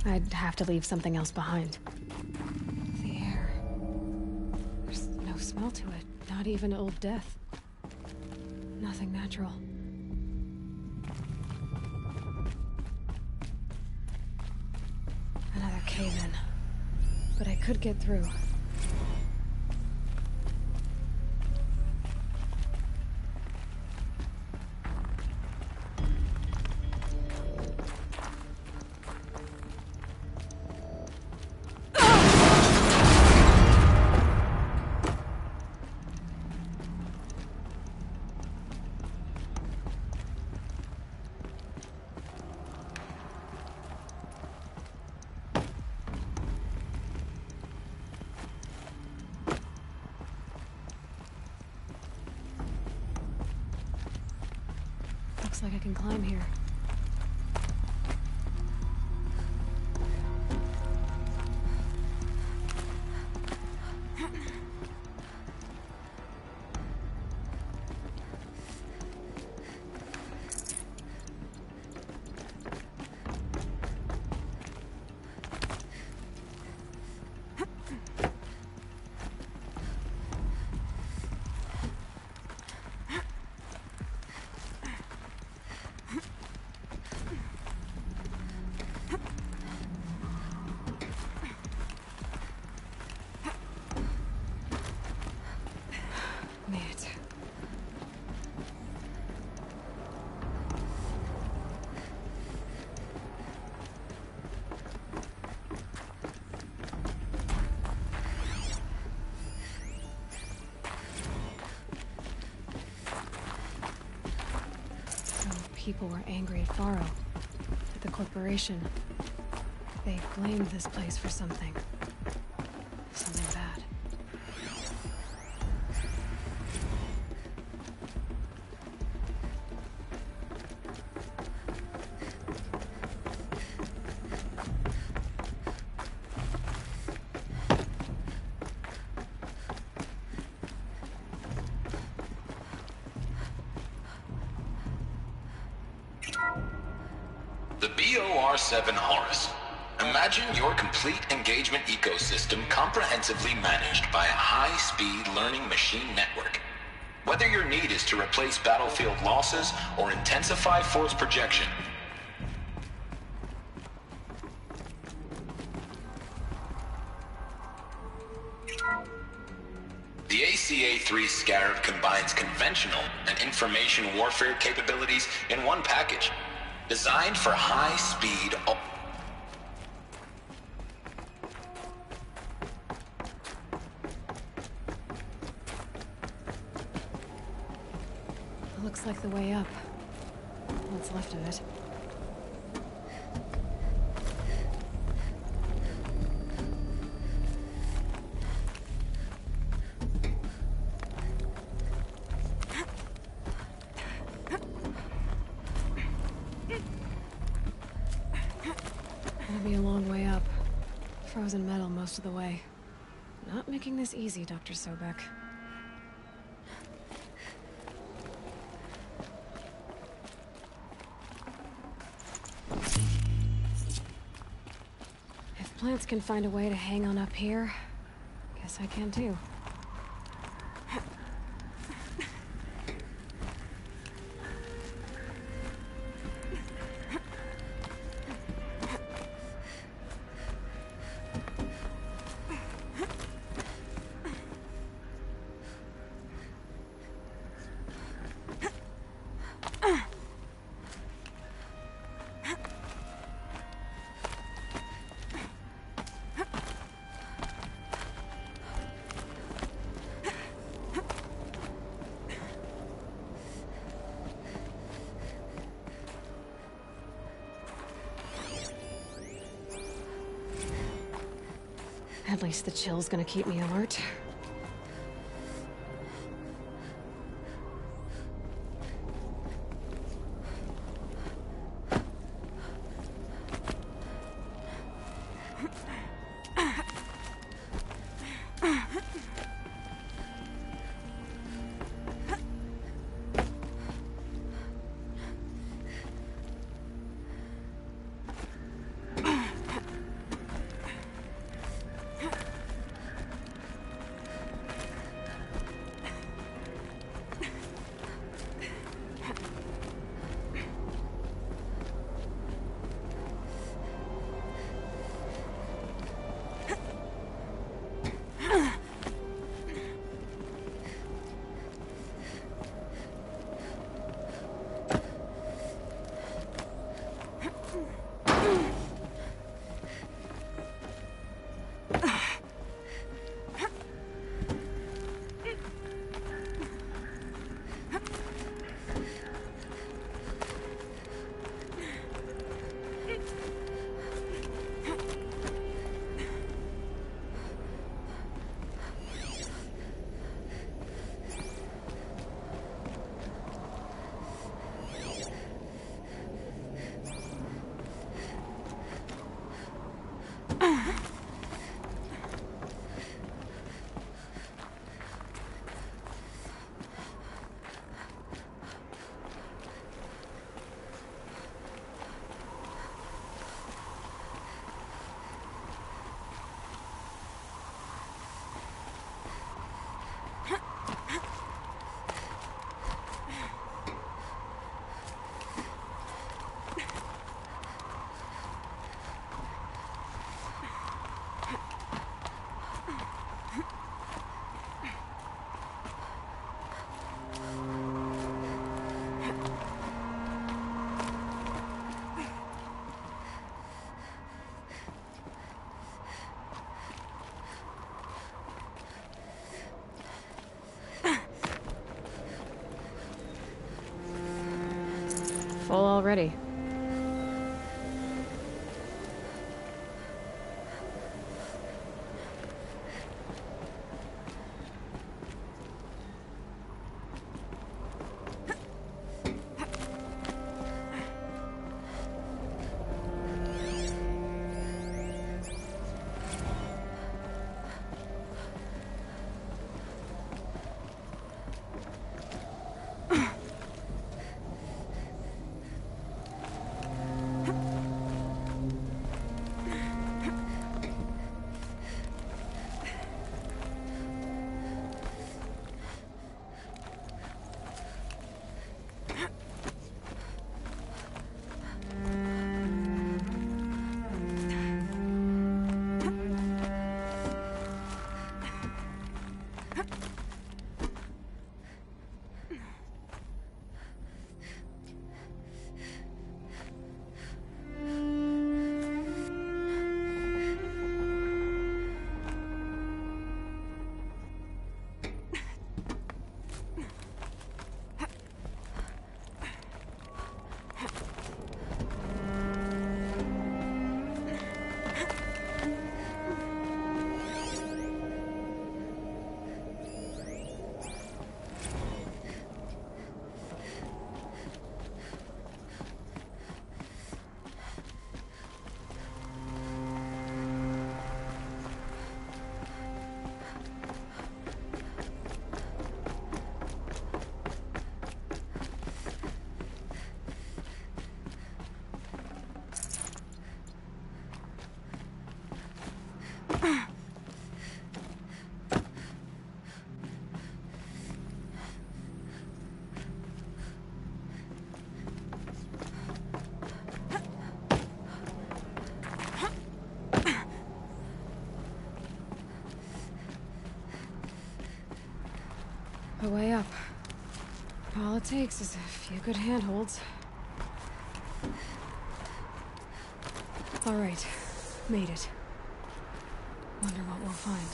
A: I'd have to leave something else behind. The air. There's no smell to it. Not even Old Death. Nothing natural. Another cave-in. But I could get through. Looks like I can climb here. People were angry at Faro, at the corporation. They blamed this place for something. Something bad.
U: The BOR-7 Horus. Imagine your complete engagement ecosystem comprehensively managed by a high-speed learning machine network. Whether your need is to replace battlefield losses or intensify force projection, the CA-3 Scarab combines conventional and information warfare capabilities in one package. Designed for high-speed...
A: Looks like the way up. What's left of it. Gonna be a long way up. Frozen metal most of the way. Not making this easy, Dr. Sobek. If plants can find a way to hang on up here, guess I can too. At least the chill's gonna keep me alert. Full already. the way up. All it takes is a few good handholds. All right, made it. Wonder what we'll find.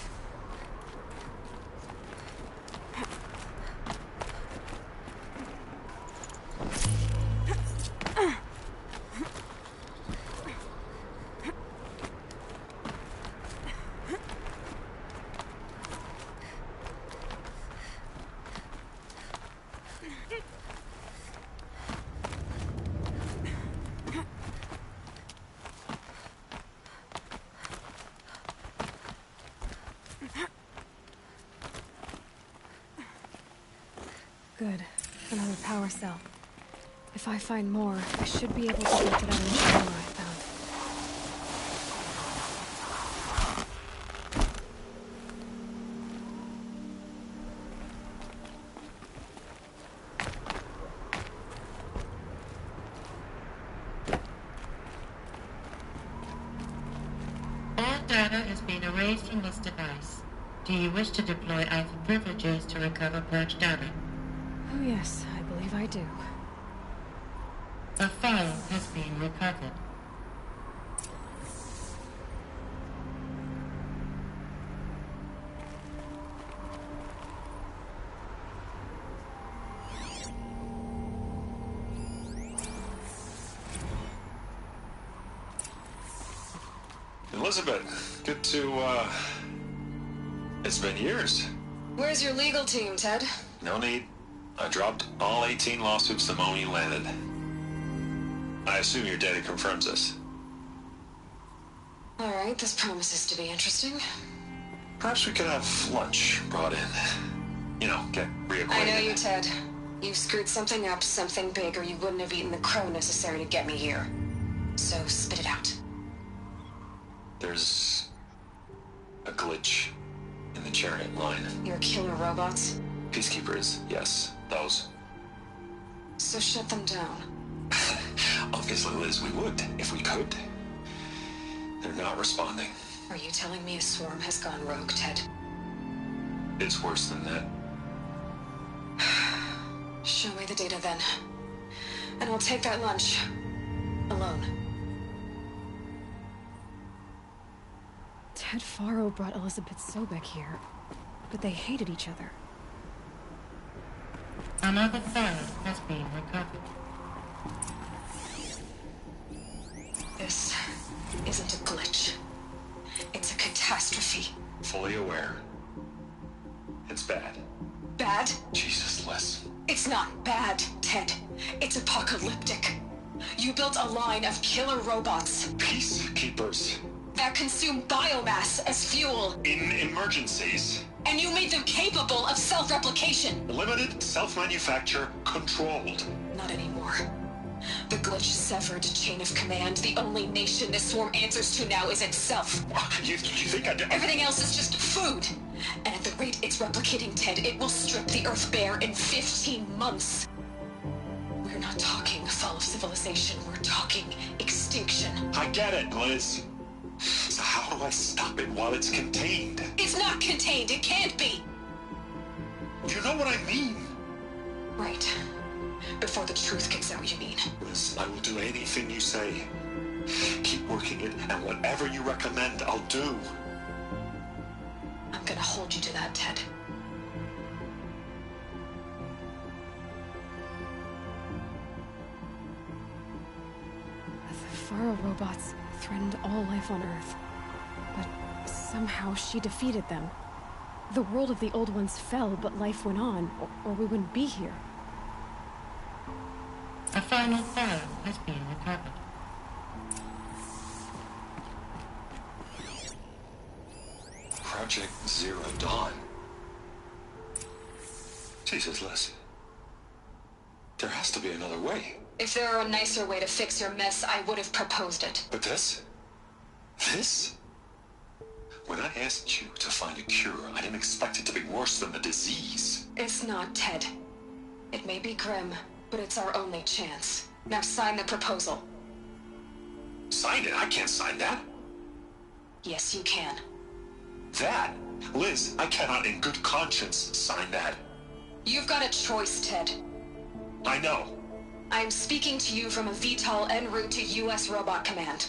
A: Good. Another power cell. If I find more, I should be able to get to that ancient armor I found.
S: All data has been erased from this device. Do you wish to deploy Alpha privileges to recover purged data?
A: Oh yes, I believe I do.
S: A file has been recovered.
J: Elizabeth, good to, It's been years.
T: Where's your legal team, Ted?
J: No need. I dropped all 18 lawsuits the moment you landed. I assume your data confirms this.
T: All right, this promises to be interesting.
J: Perhaps we could have lunch brought in. You know, get reacquainted.
T: I know you, Ted. You screwed something up, something big, or you wouldn't have eaten the crow necessary to get me here. So spit it out.
J: There's a glitch in the chariot line.
T: Your killer robots?
J: Peacekeepers, yes, those.
T: So shut them down.
J: Obviously, Liz, we would, if we could. They're not responding.
T: Are you telling me a swarm has gone rogue, Ted?
J: It's worse than that.
T: Show me the data then. And I'll take that lunch. Alone.
A: Ted Faro brought Elizabeth Sobek here, but they hated each other.
S: Another file has been recovered.
T: This isn't a glitch. It's a catastrophe.
J: Fully aware. It's bad.
T: Bad?
J: Jesus, Liz.
T: It's not bad, Ted. It's apocalyptic. You built a line of killer robots.
J: Peacekeepers.
T: That consume biomass as fuel.
J: In emergencies.
T: And you made them capable of self-replication.
J: Limited, self-manufacture, controlled.
T: Not anymore. The glitch severed a chain of command. The only nation this swarm answers to now is itself.
J: You think I did?
T: Everything else is just food. And at the rate it's replicating, Ted, it will strip the Earth bare in 15 months. We're not talking fall of civilization. We're talking extinction.
J: I get it, Liz. So how do I stop it while it's contained?
T: It's not contained. It can't be.
J: You know what I mean?
T: Right. Before the truth gets out, you mean?
J: Liz, I will do anything you say. Keep working it, and whatever you recommend, I'll do.
T: I'm gonna hold you to that, Ted.
A: The Faro robots threatened all life on Earth, but somehow she defeated them. The world of the Old Ones fell, but life went on, or we wouldn't be here.
S: A final file has been recovered.
J: Project Zero Dawn. Jesus, Liz. There has to be another way.
T: If there were a nicer way to fix your mess, I would have proposed it.
J: But this? This? When I asked you to find a cure, I didn't expect it to be worse than the disease.
T: It's not, Ted. It may be grim, but it's our only chance. Now sign the proposal.
J: Sign it? I can't sign that.
T: Yes, you can.
J: That? Liz, I cannot in good conscience sign that.
T: You've got a choice, Ted.
J: I know.
T: I'm speaking to you from a VTOL en route to U.S. Robot Command.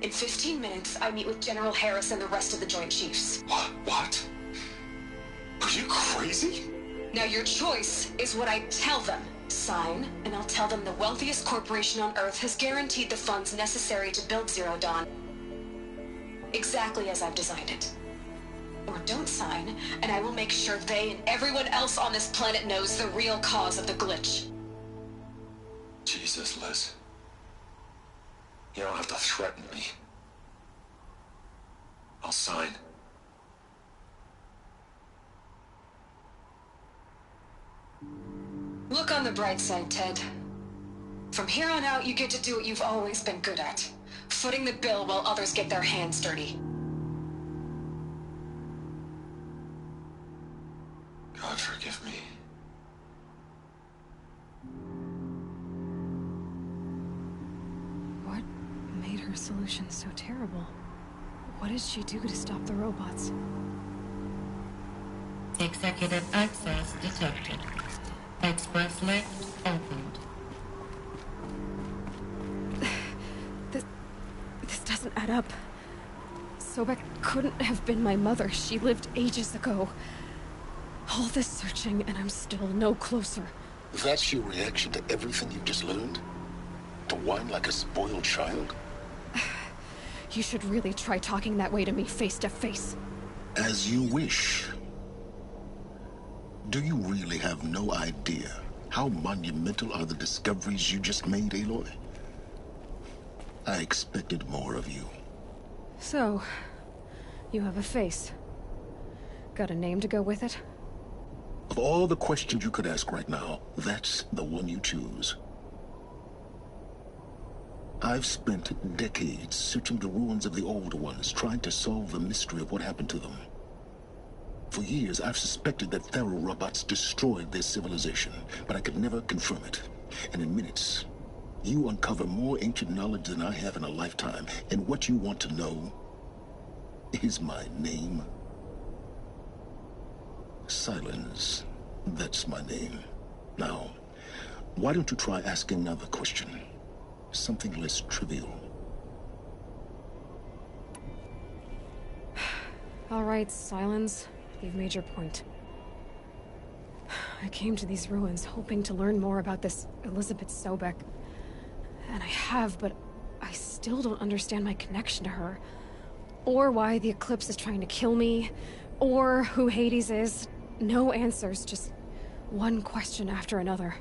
T: In 15 minutes, I meet with General Harris and the rest of the Joint Chiefs.
J: What? Are you crazy?
T: Now your choice is what I tell them. Sign, and I'll tell them the wealthiest corporation on Earth has guaranteed the funds necessary to build Zero Dawn. Exactly as I've designed it. Or don't sign, and I will make sure they and everyone else on this planet knows the real cause of the glitch.
J: Jesus, Liz. You don't have to threaten me. I'll sign.
T: Look on the bright side, Ted. From here on out, you get to do what you've always been good at. Footing the bill while others get their hands dirty.
J: God forgive me.
A: What made her solution so terrible? What did she do to stop the robots?
S: Executive access detected. Express lift opened.
A: This doesn't add up. Sobek couldn't have been my mother. She lived ages ago. All this searching, and I'm still no closer.
O: That's your reaction to everything you've just learned? To whine like a spoiled child?
A: You should really try talking that way to me face to face.
O: As you wish. Do you really have no idea how monumental are the discoveries you just made, Aloy? I expected more of you.
A: So, you have a face. Got a name to go with it?
O: Of all the questions you could ask right now, that's the one you choose. I've spent decades searching the ruins of the old ones, trying to solve the mystery of what happened to them. For years, I've suspected that Faro robots destroyed their civilization, but I could never confirm it. And in minutes, you uncover more ancient knowledge than I have in a lifetime, and what you want to know is my name. Silence. That's my name. Now, why don't you try asking another question? Something less trivial.
A: All right, Silence. You've made your point. I came to these ruins hoping to learn more about this Elizabeth Sobek. And I have, but I still don't understand my connection to her. Or why the Eclipse is trying to kill me. Or who Hades is. No answers, just one question after another.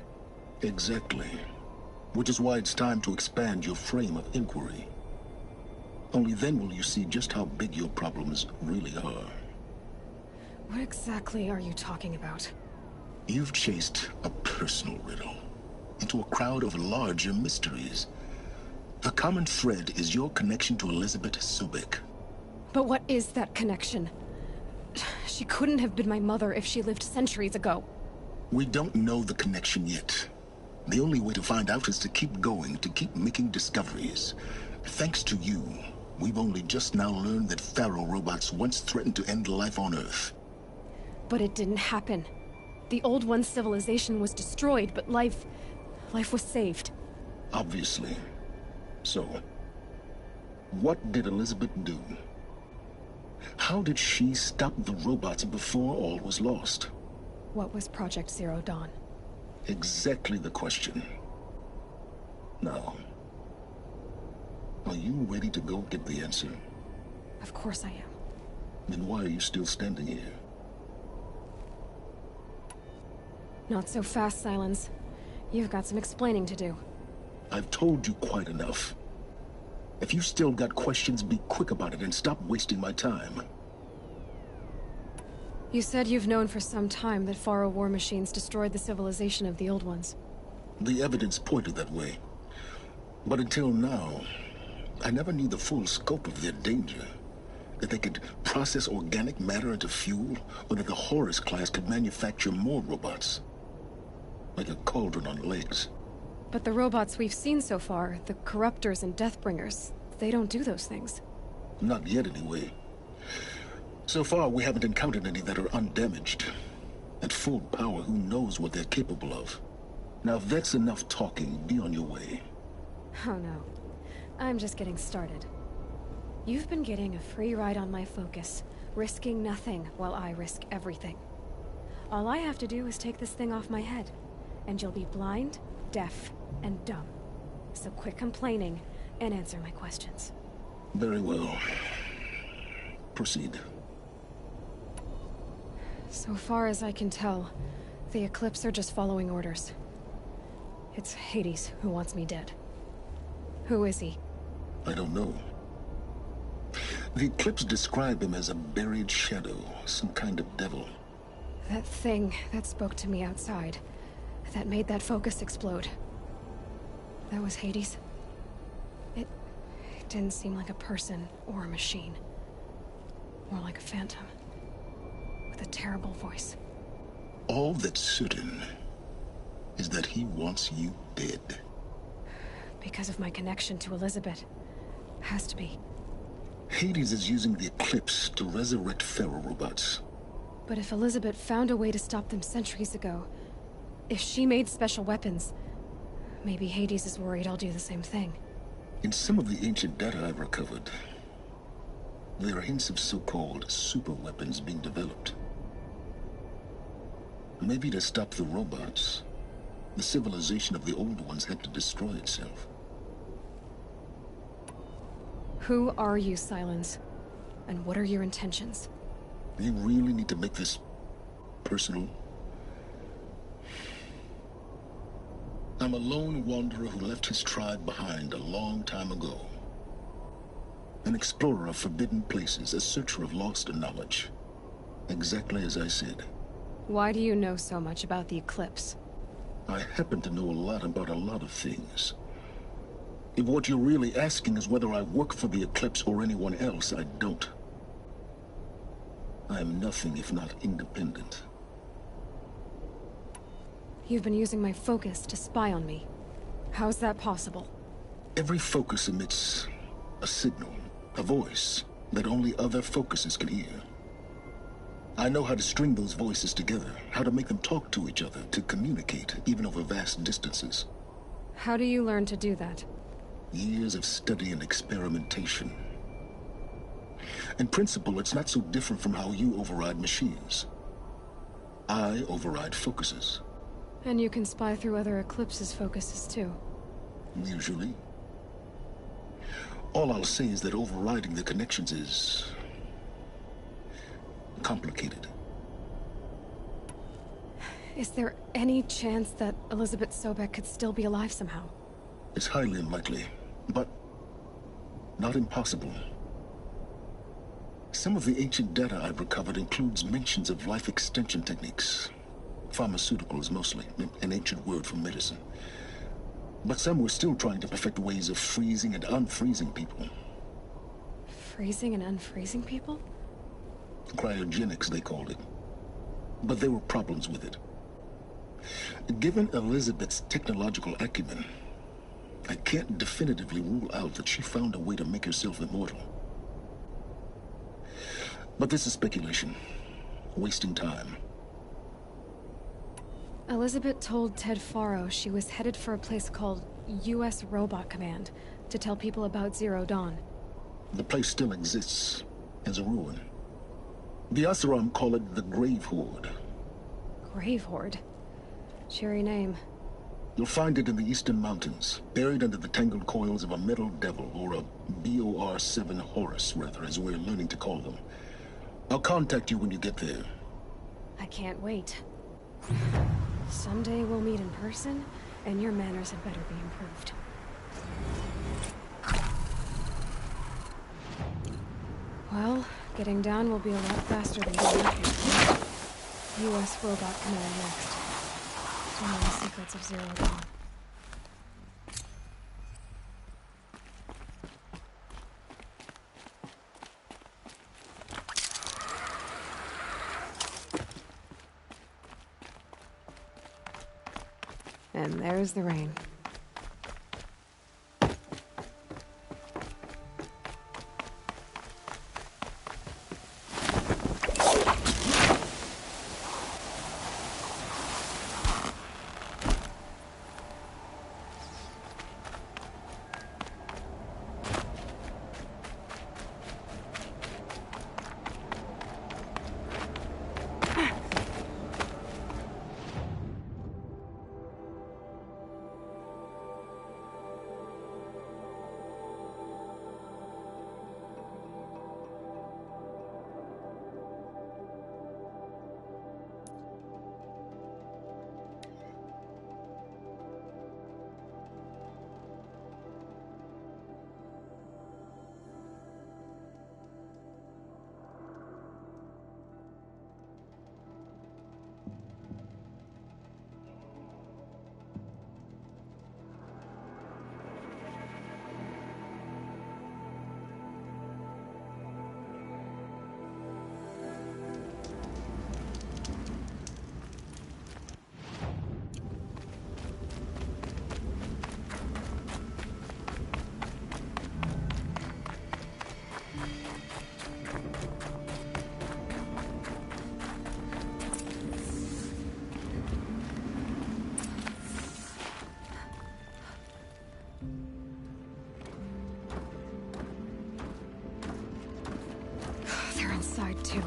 O: Exactly. Which is why it's time to expand your frame of inquiry. Only then will you see just how big your problems really are.
A: What exactly are you talking about?
O: You've chased a personal riddle into a crowd of larger mysteries. The common thread is your connection to Elizabeth Sobek.
A: But what is that connection? She couldn't have been my mother if she lived centuries ago.
O: We don't know the connection yet. The only way to find out is to keep going, to keep making discoveries. Thanks to you, we've only just now learned that Faro robots once threatened to end life on Earth.
A: But it didn't happen. The Old One's civilization was destroyed, but life was saved.
O: Obviously. So, what did Elizabeth do? How did she stop the robots before all was lost?
A: What was Project Zero Dawn?
O: Exactly the question. Now, are you ready to go get the answer?
A: Of course I am.
O: Then why are you still standing here?
A: Not so fast, Silence. You've got some explaining to do.
O: I've told you quite enough. If you still got questions, be quick about it and stop wasting my time.
A: You said you've known for some time that Faro war machines destroyed the civilization of the Old Ones.
O: The evidence pointed that way. But until now, I never knew the full scope of their danger. That they could process organic matter into fuel, or that the Horus class could manufacture more robots. Like a cauldron on legs.
A: But the robots we've seen so far, the Corruptors and Deathbringers, they don't do those things.
O: Not yet, anyway. So far, we haven't encountered any that are undamaged. At full power, who knows what they're capable of? Now, if that's enough talking, be on your way.
A: Oh no. I'm just getting started. You've been getting a free ride on my focus, risking nothing while I risk everything. All I have to do is take this thing off my head, and you'll be blind, deaf, and dumb. So quit complaining and answer my questions.
O: Very well. Proceed.
A: So far as I can tell, the Eclipse are just following orders. It's Hades who wants me dead. Who is he?
O: I don't know. The Eclipse describe him as a buried shadow, some kind of devil.
A: That thing that spoke to me outside, that made that focus explode. That was Hades? It didn't seem like a person or a machine. More like a phantom. With a terrible voice.
O: All that's certain is that he wants you dead.
A: Because of my connection to Elizabeth. Has to be.
O: Hades is using the Eclipse to resurrect Pharaoh robots.
A: But if Elizabeth found a way to stop them centuries ago, if she made special weapons, maybe Hades is worried I'll do the same thing.
O: In some of the ancient data I've recovered, there are hints of so-called super weapons being developed. Maybe to stop the robots, the civilization of the old ones had to destroy itself.
A: Who are you, Silence? And what are your intentions?
O: You really need to make this personal? I'm a lone wanderer who left his tribe behind a long time ago. An explorer of forbidden places, a searcher of lost knowledge. Exactly as I said.
A: Why do you know so much about the Eclipse?
O: I happen to know a lot about a lot of things. If what you're really asking is whether I work for the Eclipse or anyone else, I don't. I am nothing if not independent.
A: You've been using my focus to spy on me. How's that possible?
O: Every focus emits a signal, a voice, that only other focuses can hear. I know how to string those voices together, how to make them talk to each other, to communicate, even over vast distances.
A: How do you learn to do that?
O: Years of study and experimentation. In principle, it's not so different from how you override machines. I override focuses.
A: And you can spy through other Eclipse's focuses too.
O: Usually. All I'll say is that overriding the connections is complicated.
A: Is there any chance that Elizabeth Sobek could still be alive somehow?
O: It's highly unlikely, but not impossible. Some of the ancient data I've recovered includes mentions of life extension techniques. Pharmaceuticals, mostly, an ancient word for medicine. But some were still trying to perfect ways of freezing and unfreezing people.
A: Freezing and unfreezing people?
O: Cryogenics, they called it. But there were problems with it. Given Elizabeth's technological acumen, I can't definitively rule out that she found a way to make herself immortal. But this is speculation. Wasting time.
A: Elizabeth told Ted Faro she was headed for a place called U.S. Robot Command to tell people about Zero Dawn.
O: The place still exists, as a ruin. The Oseram call it the Grave Horde.
A: Grave Horde? Cheery name.
O: You'll find it in the Eastern Mountains, buried under the tangled coils of a metal devil, or a BOR-7 Horus, rather, as we're learning to call them. I'll contact you when you get there.
A: I can't wait. Someday we'll meet in person, and your manners had better be improved. Well, getting down will be a lot faster than getting up here. U.S. Robot Command next. To know the secrets of Zero Dawn. And there's the rain. inside, too.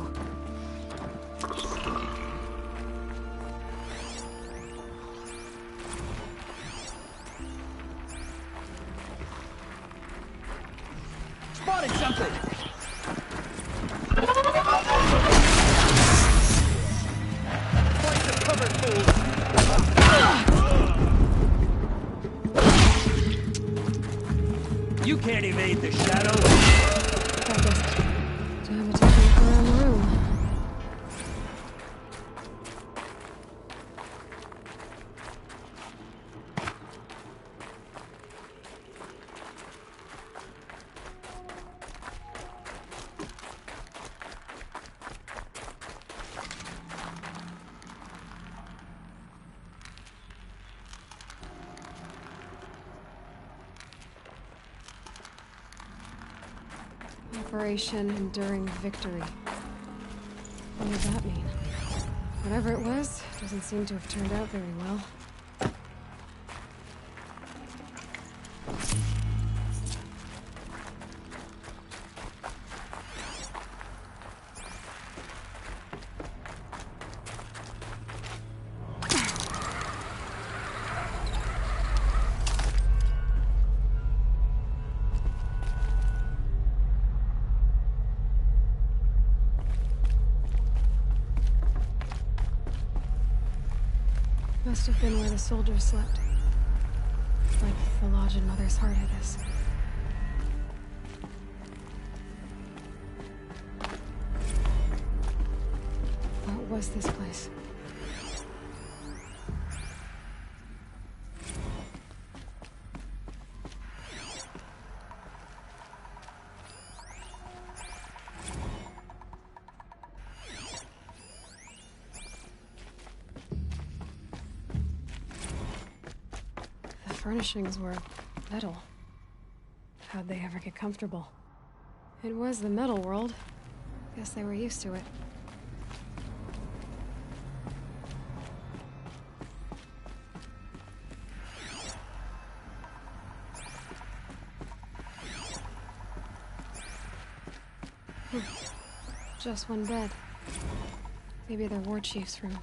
L: Spotted something! Point the cover, fools! You can't evade the shadow.
A: Time to take a look around the room. Operation Enduring Victory. What does that mean? Whatever it was, doesn't seem to have turned out very well. Must have been where the soldiers slept. Like the lodge in Mother's Heart, I guess. What was this place? Furnishings were metal. How'd they ever get comfortable? It was the metal world. Guess they were used to it. Just one bed. Maybe their war chief's room.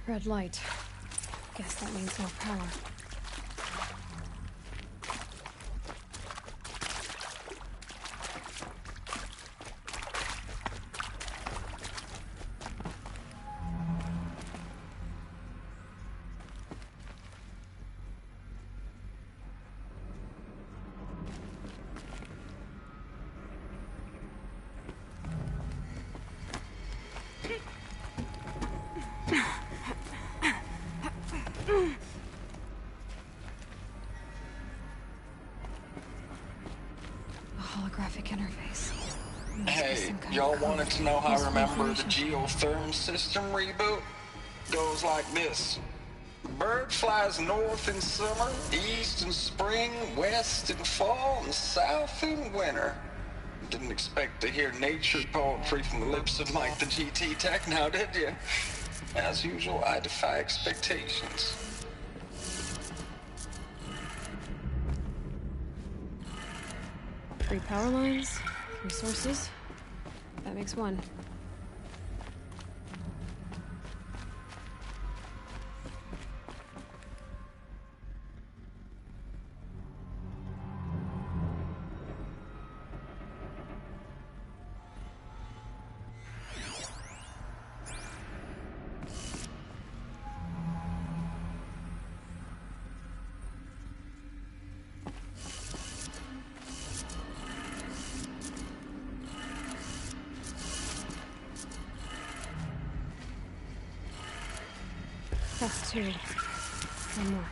A: Red light. Guess that means more power. Holographic interface.
U: Hey, y'all wanted to know how I remember the geotherm system reboot? Goes like this. Bird flies north in summer, east in spring, west in fall, and south in winter. Didn't expect to hear nature poetry from the lips of Mike the GT Tech now, did you? As usual, I defy expectations.
A: Three power lines, 3 sources. That makes 1. That's 2. 1 more.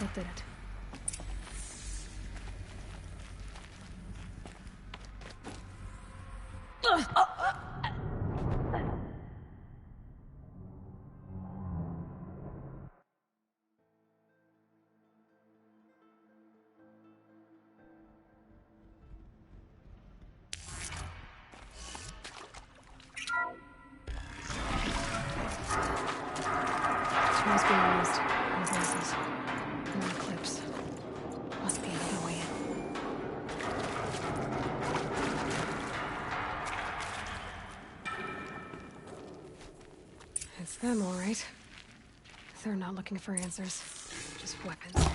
A: That did it. Must be raised. In places. In the cliffs. Must be another way in. It's them, all right. They're not looking for answers. Just weapons.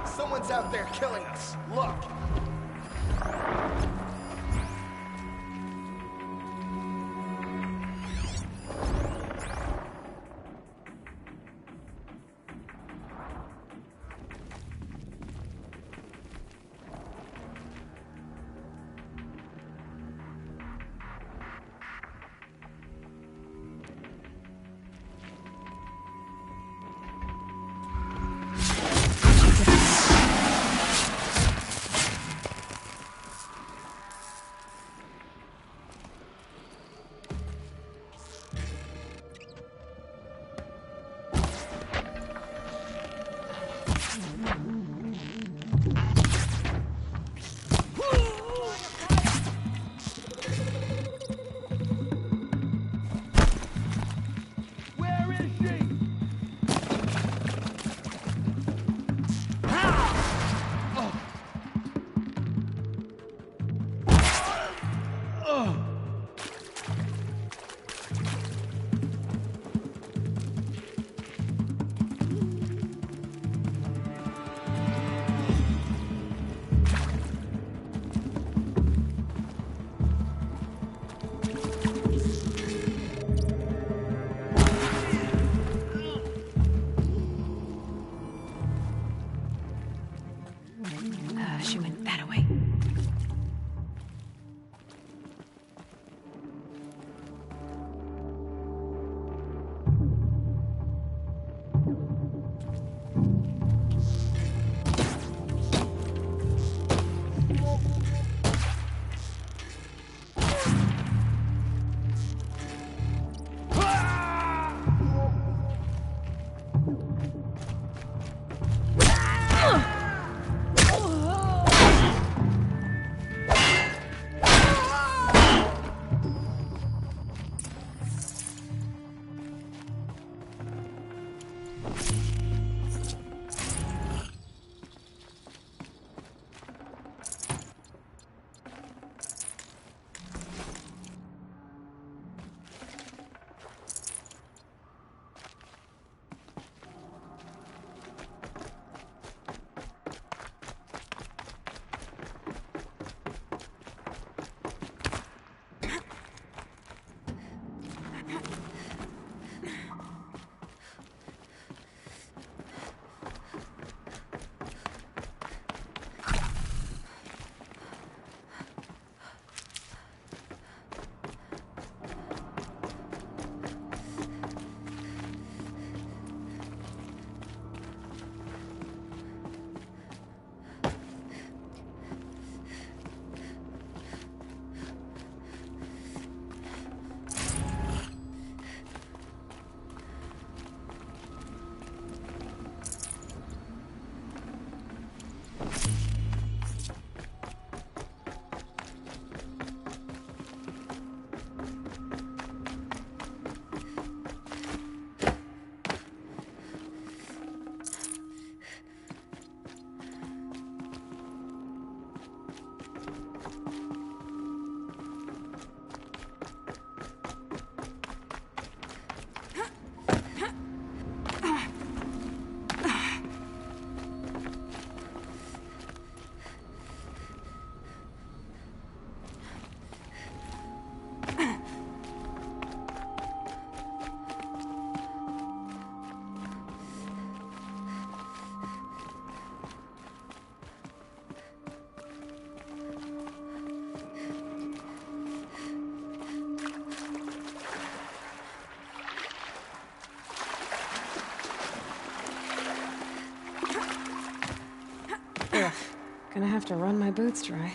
B: Someone's out there killing us. Look!
A: to run my boots dry.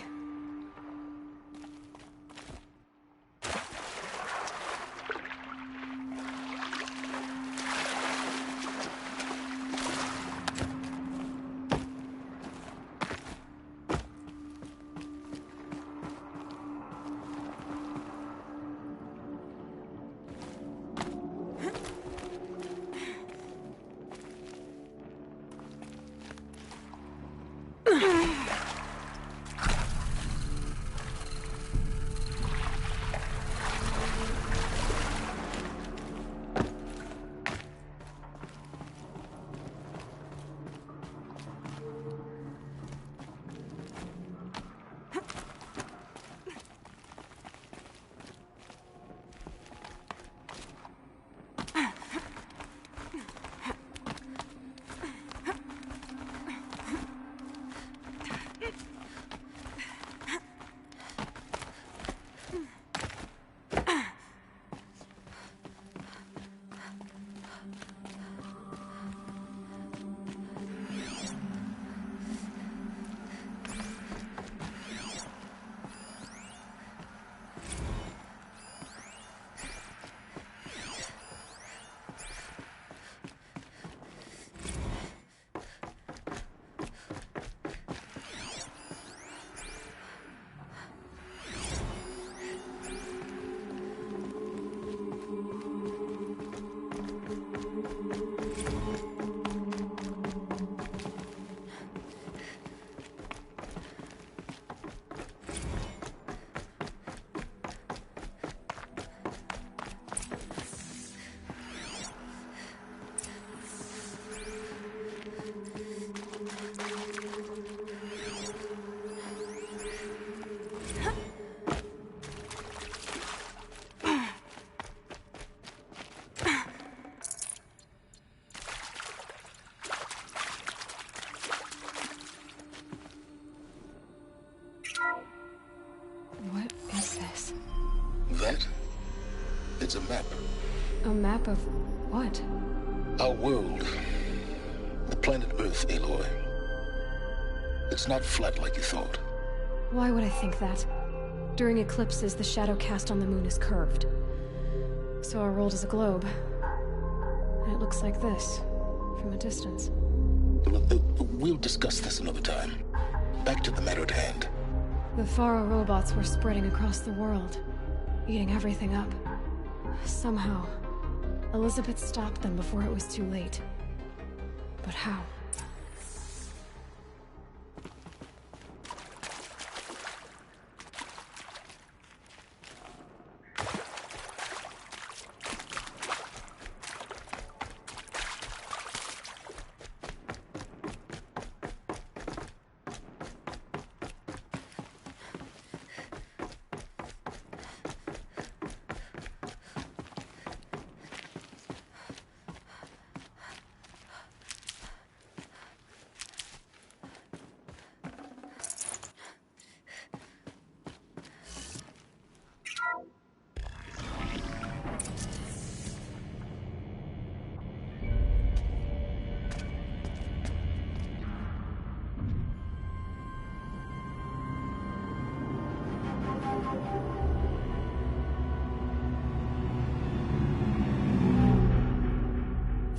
O: That? It's a map.
A: A map of what?
O: Our world. The planet Earth, Aloy. It's not flat like you thought.
A: Why would I think that? During eclipses, the shadow cast on the moon is curved. So our world is a globe. And it looks like this, from a distance.
O: We'll discuss this another time. Back to the matter at hand.
A: The Faro robots were spreading across the world, eating everything up. Somehow, Elizabeth stopped them before it was too late. But how?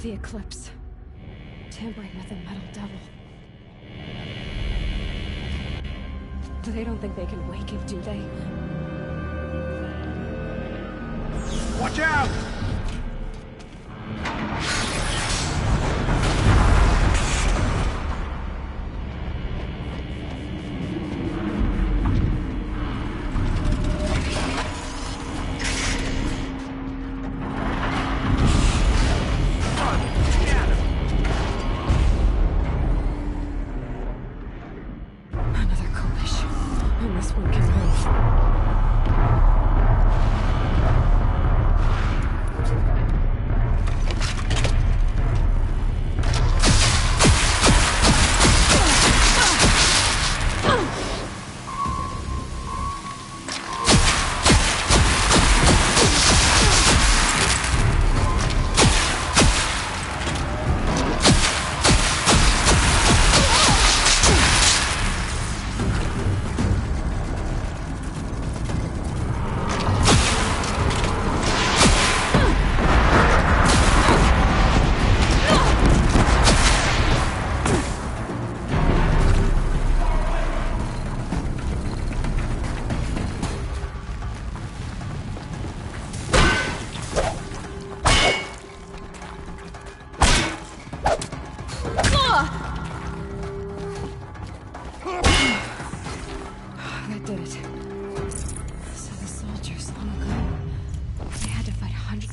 A: The Eclipse. Tampering with the Metal Devil. They don't think they can wake it, do they?
H: Watch out!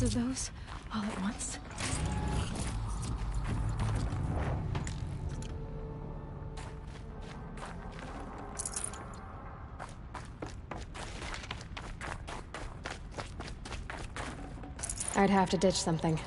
A: of those all at once? I'd have to ditch something.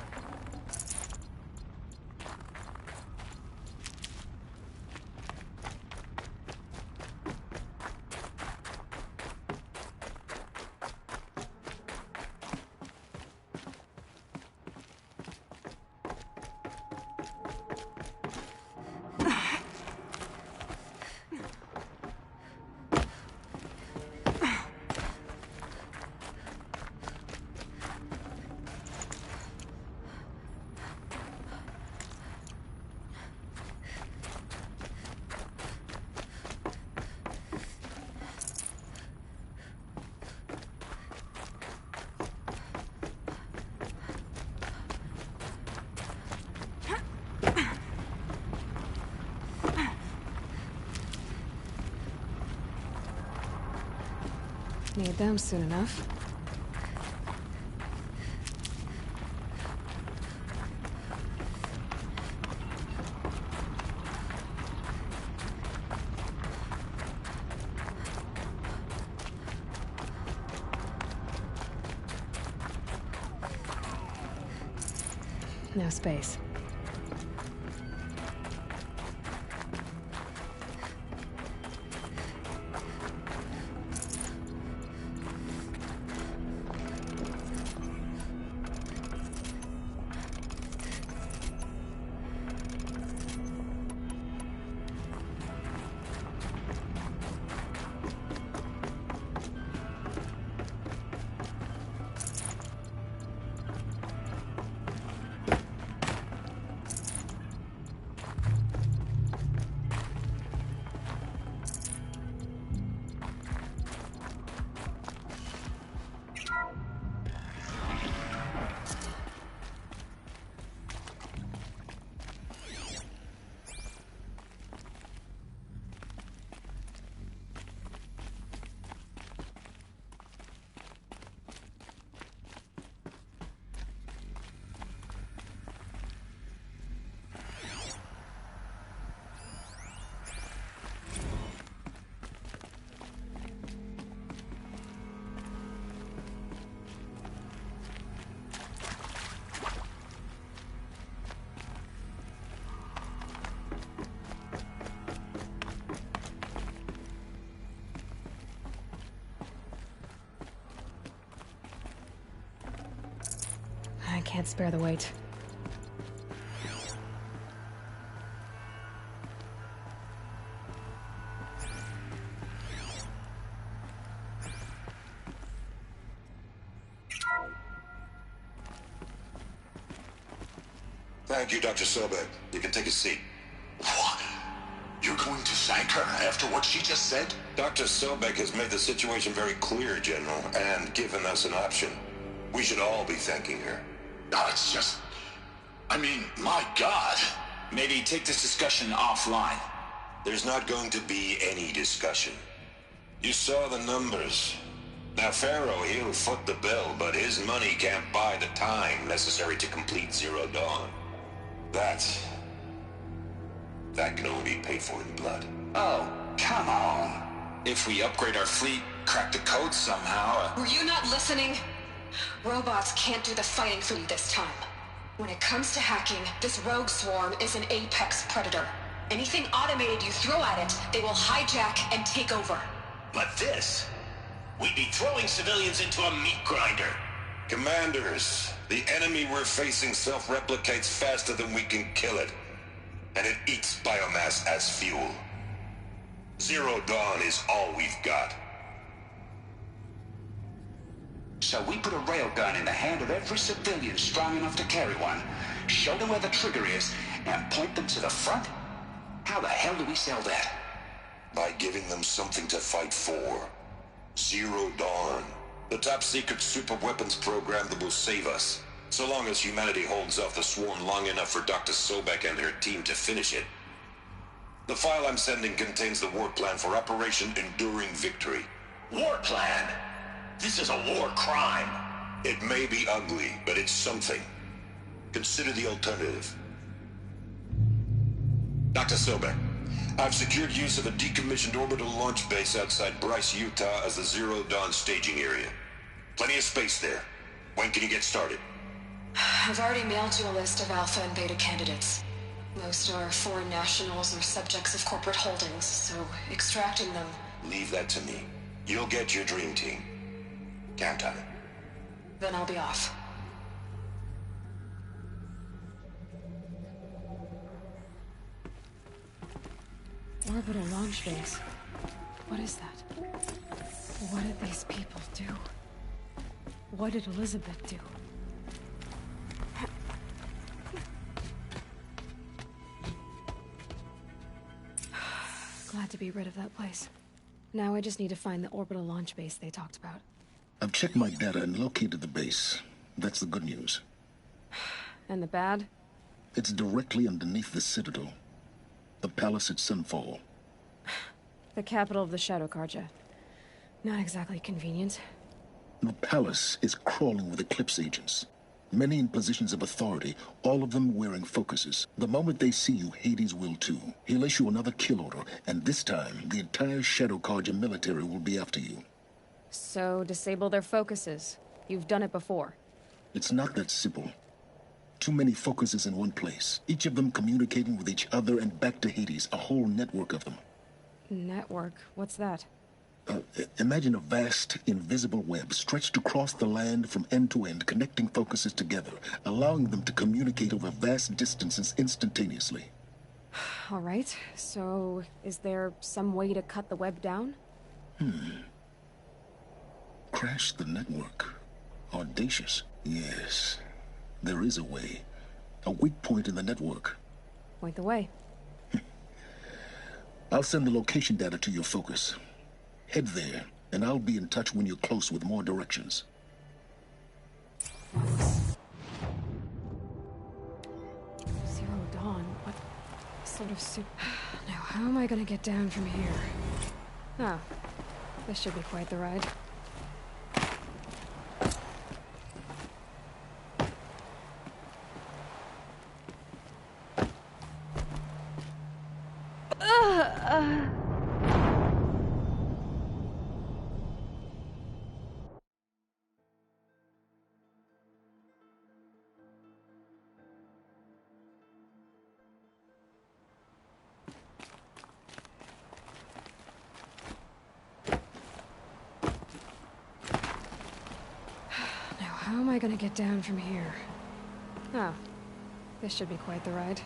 A: Need them soon enough. No space. I can't spare the weight.
J: Thank you, Dr. Sobek. You can take a seat. What? You're going to thank her after what she just said? Dr. Sobek has made the situation very clear, General, and given us an option. We should all be thanking her.
U: No, it's just... I mean, my God. Maybe take this discussion offline.
J: There's not going to be any discussion. You saw the numbers. Now, Pharaoh, he'll foot the bill, but his money can't buy the time necessary to complete Zero Dawn. That can only be paid for in blood.
U: Oh, come on. If we upgrade our fleet, crack the code somehow...
T: Were you not listening? Robots can't do the fighting for you this time. When it comes to hacking, this rogue swarm is an apex predator. Anything automated you throw at it, they will hijack and take over.
H: But this... we'd be throwing civilians into a meat grinder.
J: Commanders, the enemy we're facing self-replicates faster than we can kill it. And it eats biomass as fuel. Zero Dawn is all we've got.
U: So we put a railgun in the hand of every civilian strong enough to carry one, show them where the trigger is, and point them to the front? How the hell do we sell that?
J: By giving them something to fight for. Zero Dawn. The top-secret super-weapons program that will save us. So long as humanity holds off the swarm long enough for Dr. Sobek and her team to finish it. The file I'm sending contains the war plan for Operation Enduring Victory.
H: War plan? This is a war crime.
J: It may be ugly, but it's something. Consider the alternative. Dr. Sobek, I've secured use of a decommissioned orbital launch base outside Bryce, Utah as the Zero Dawn staging area. Plenty of space there. When can you get started?
A: I've already mailed you a list of Alpha and Beta candidates. Most are foreign nationals or subjects of corporate holdings, so extracting them...
J: Leave that to me. You'll get your dream team. Count on it.
A: Then I'll be off. Orbital launch base. What is that? What did these people do? What did Elizabeth do? Glad to be rid of that place. Now I just need to find the orbital launch base they talked about.
O: I've checked my data and located the base. That's the good news.
A: And the bad?
O: It's directly underneath the Citadel. The palace at Sunfall.
A: The capital of the Shadow Carja. Not exactly convenient.
O: The palace is crawling with Eclipse agents. Many in positions of authority, all of them wearing focuses. The moment they see you, Hades will too. He'll issue another kill order, and this time, the entire Shadow Carja military will be after you.
A: So, disable their focuses. You've done it before.
O: It's not that simple. Too many focuses in one place, each of them communicating with each other and back to Hades, a whole network of them.
A: Network? What's that?
O: Imagine a vast, invisible web stretched across the land from end to end, connecting focuses together, allowing them to communicate over vast distances instantaneously.
A: All right, so is there some way to cut the web down?
O: Crash the network. Audacious. Yes, there is a way. A weak point in the network.
A: Point the way.
O: I'll send the location data to your focus. Head there, and I'll be in touch when you're close with more directions.
A: Zero Dawn? What sort of soup? Now, how am I gonna get down from here? Oh, this should be quite the ride. How am I gonna get down from here? Oh, this should be quite the ride.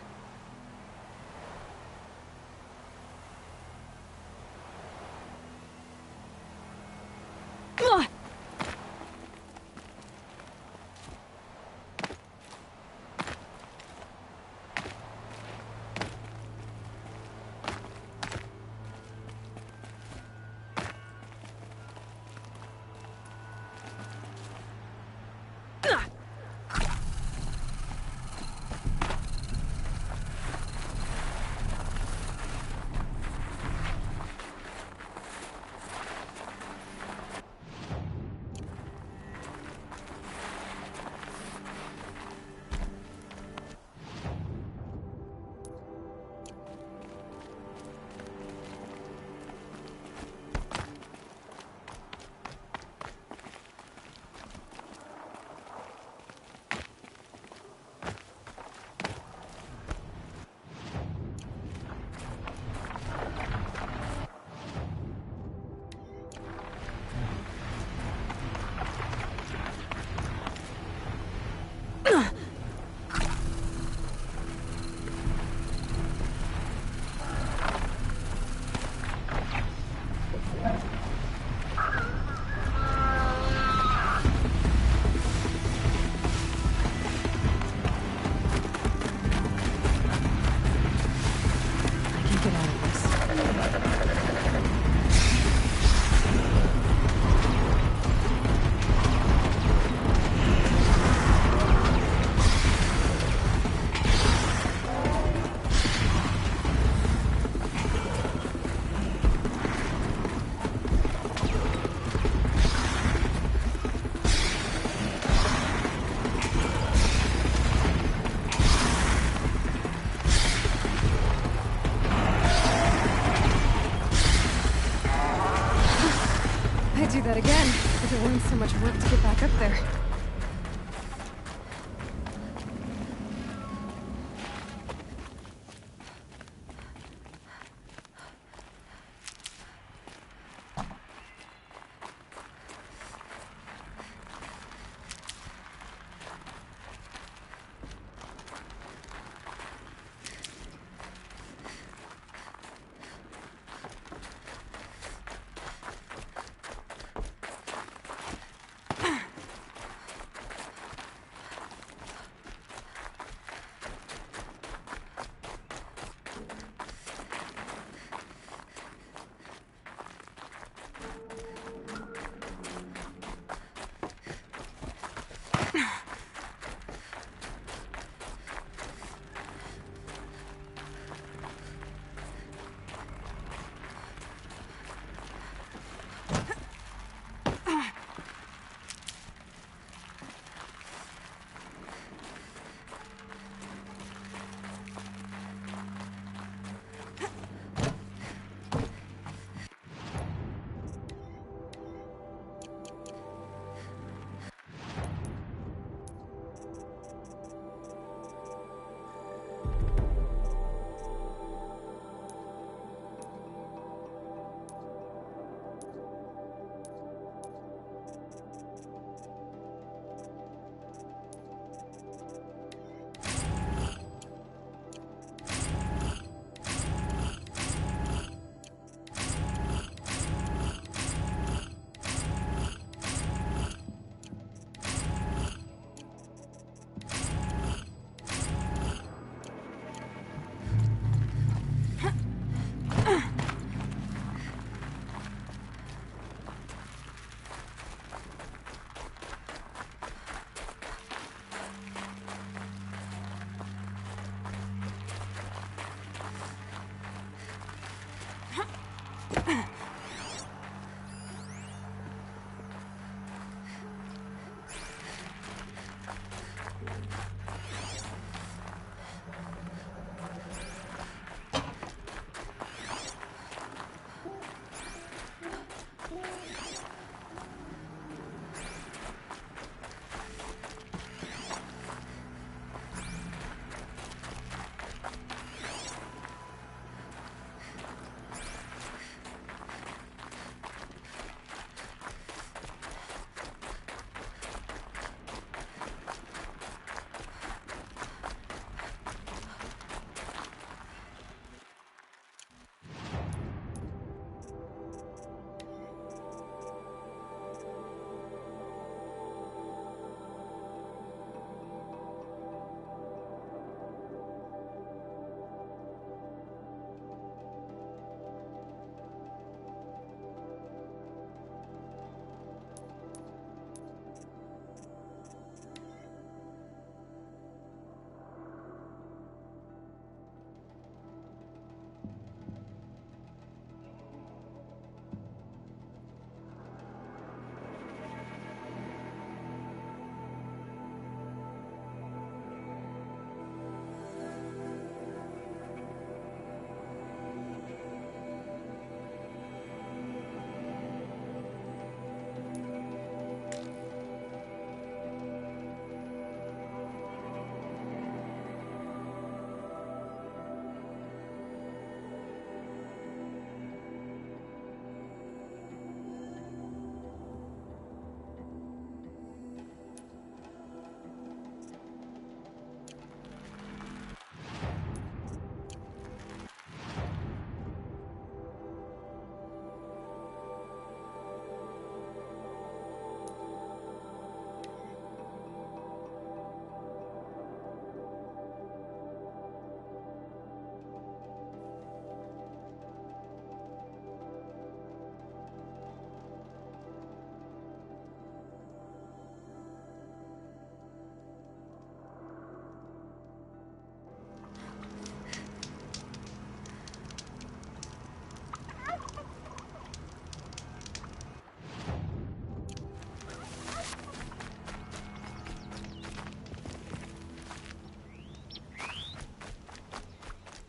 A: so much work to get back up there.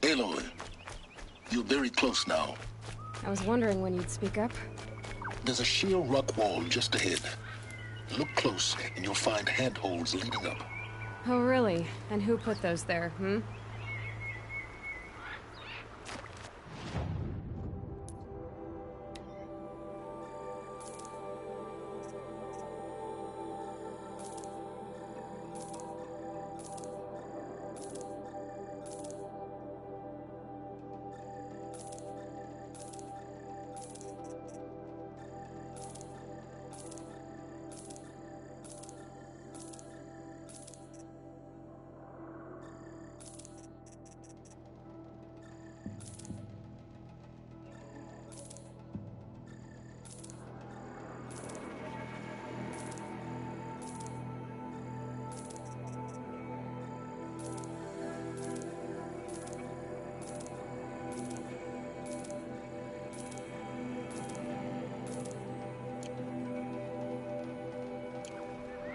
O: Aloy, you're very close now.
A: I was wondering when you'd speak up.
O: There's a sheer rock wall just ahead. Look close, and you'll find handholds leading up.
A: Oh, really? And who put those there, hmm?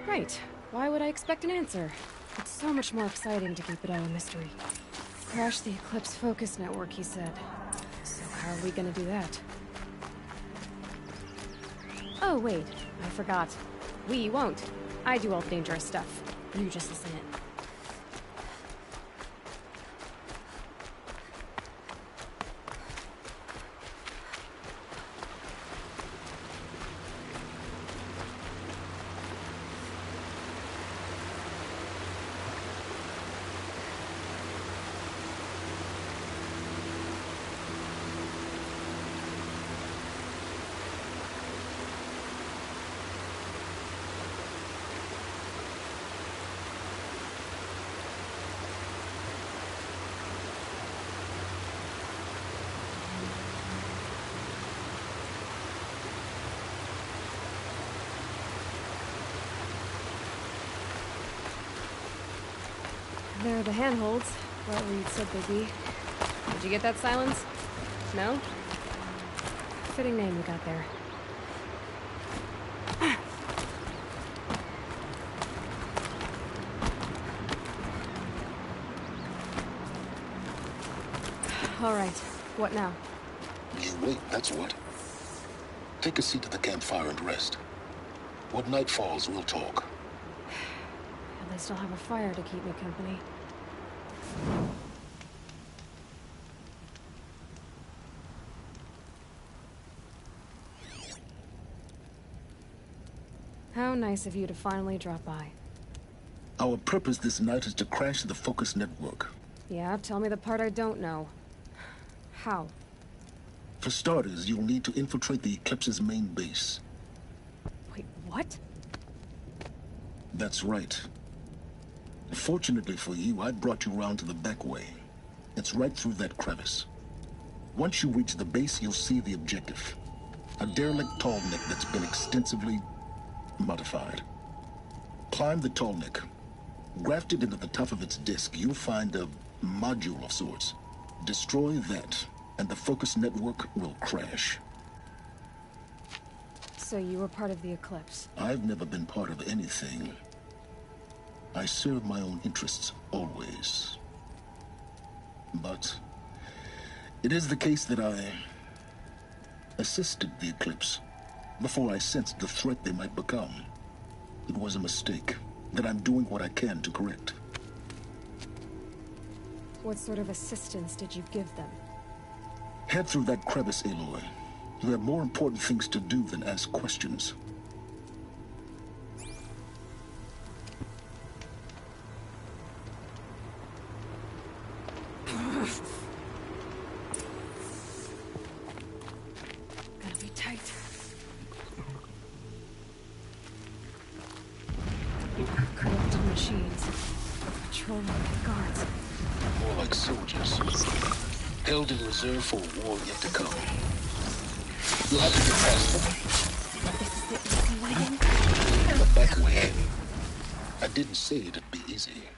A: Right. Why would I expect an answer? It's so much more exciting to keep it all a mystery. Crash the Eclipse Focus Network, he said. So how are we gonna do that? Oh, wait. I forgot. We won't. I do all the dangerous stuff. You just listen in. There are the handholds, right where you'd said they'd be. Did you get that, Silence? No? Fitting name you got there. All right, what now?
O: You wait, that's what. Take a seat at the campfire and rest. When night falls, we'll talk.
A: At least I'll have a fire to keep me company. How nice of you to finally drop by.
O: Our purpose this night is to crash the Focus Network.
A: Yeah, tell me the part I don't know. How?
O: For starters, you'll need to infiltrate the Eclipse's main base.
A: Wait, what?
O: That's right. Fortunately for you, I brought you round to the back way. It's right through that crevice. Once you reach the base, you'll see the objective. A derelict tall neck that's been extensively modified. Climb the tall neck. Grafted into the top of its disk, you'll find a module of sorts. Destroy that, and the Focus Network will crash.
A: So you were part of the Eclipse?
O: I've never been part of anything. I serve my own interests, always. But it is the case that I assisted the Eclipse before I sensed the threat they might become. It was a mistake that I'm doing what I can to correct.
A: What sort of assistance did you give them?
O: Head through that crevice, Aloy. You have more important things to do than ask questions.
A: Gotta be tight. Corrupted machines. Patrolling like guards.
O: More like soldiers. Held in reserve for a war yet to come. You'll have to get past them.
A: This is the easy way in?
O: The back way. I didn't say it'd be easy.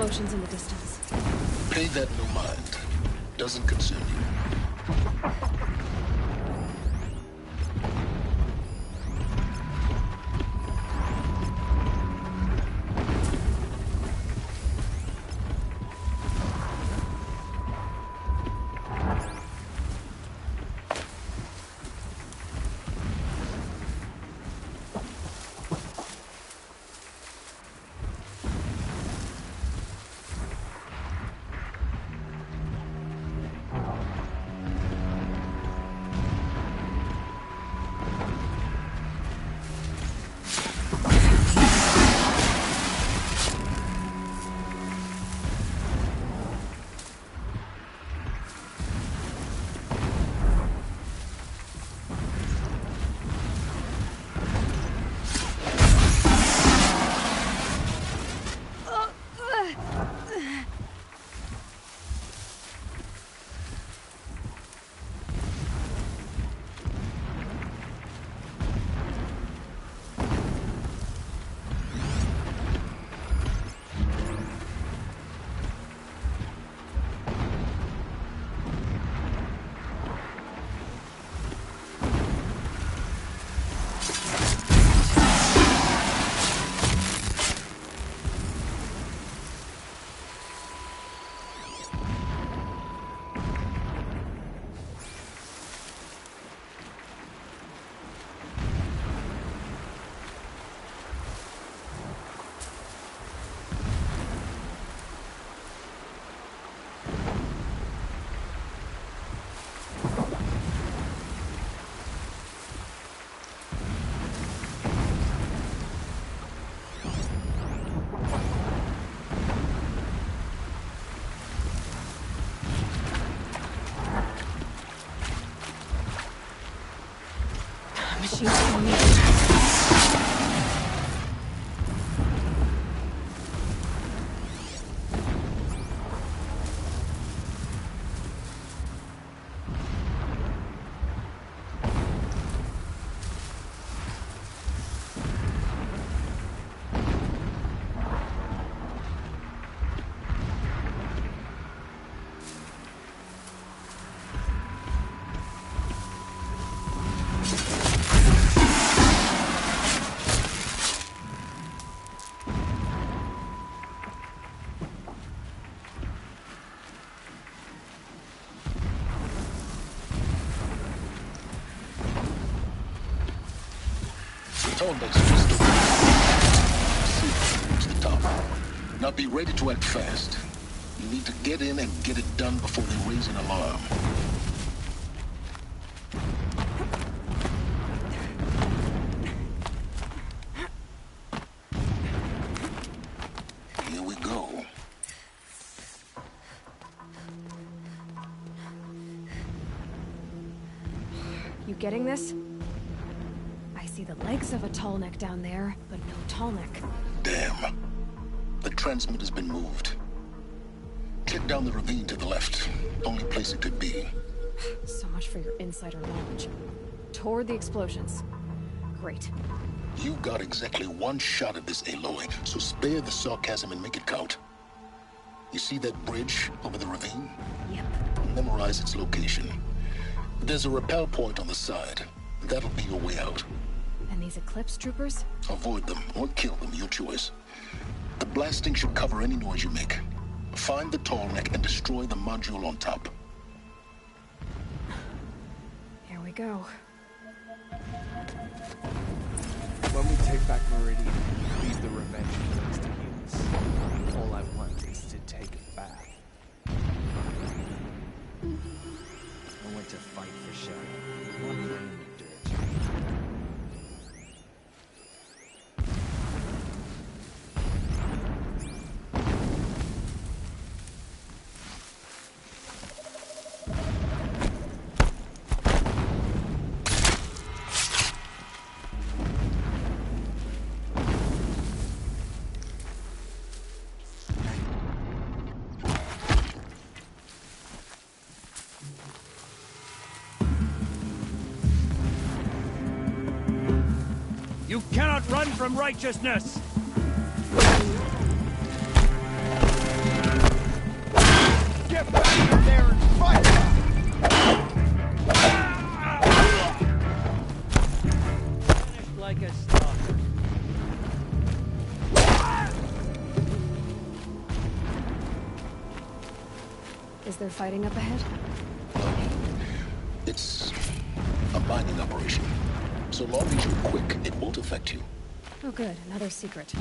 A: explosions in the distance.
O: Pay that no mind. Doesn't concern you.
A: Machine's coming in.
O: Told us just the see the top. Now be ready to act fast. You need to get in and get it done before they raise an alarm. Here we go.
A: You getting this? I see the legs of a tall neck down there, but no tall neck.
O: Damn. The transmitter's been moved. Check down the ravine to the left. Only place it could be.
A: So much for your insider knowledge. Toward the explosions. Great.
O: You got exactly one shot at this, Aloy, so spare the sarcasm and make it count. You see that bridge over the ravine?
A: Yep.
O: Memorize its location. There's a rappel point on the side. That'll be your way out.
A: And these Eclipse troopers?
O: Avoid them or kill them, your choice. The blasting should cover any noise you make. Find the tall neck and destroy the module on top.
A: Here we go.
G: When we take back Meridian, leave the revenge place to heal us. All I want is to take it back. I went to fight for Shadow, not playing in the dirt.
H: You cannot run from righteousness!
K: Like a stalker.
A: Is there fighting up ahead?
O: It's a mining operation. So long as you're quick, it won't affect you.
A: Oh good, another secret.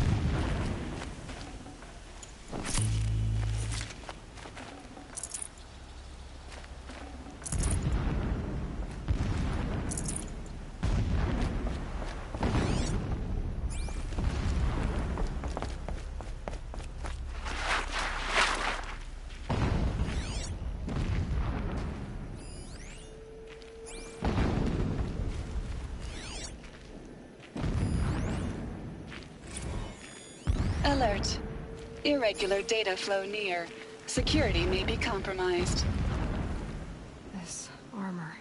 C: Alert. Irregular data flow near. Security may be compromised.
A: This armor.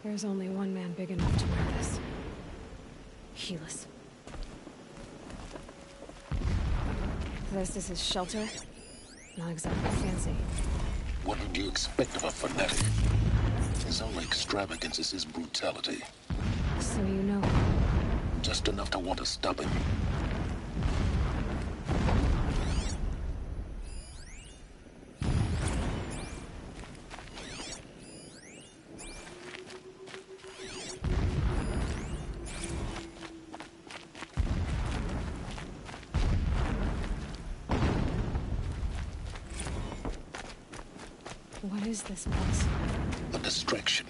A: There's only one man big enough to wear this. Helis. This is his shelter? Not exactly fancy.
O: What would you expect of a fanatic? His only extravagance is his brutality.
A: So you know.
O: Just enough to want to stop him.
A: What is this place?
O: A distraction.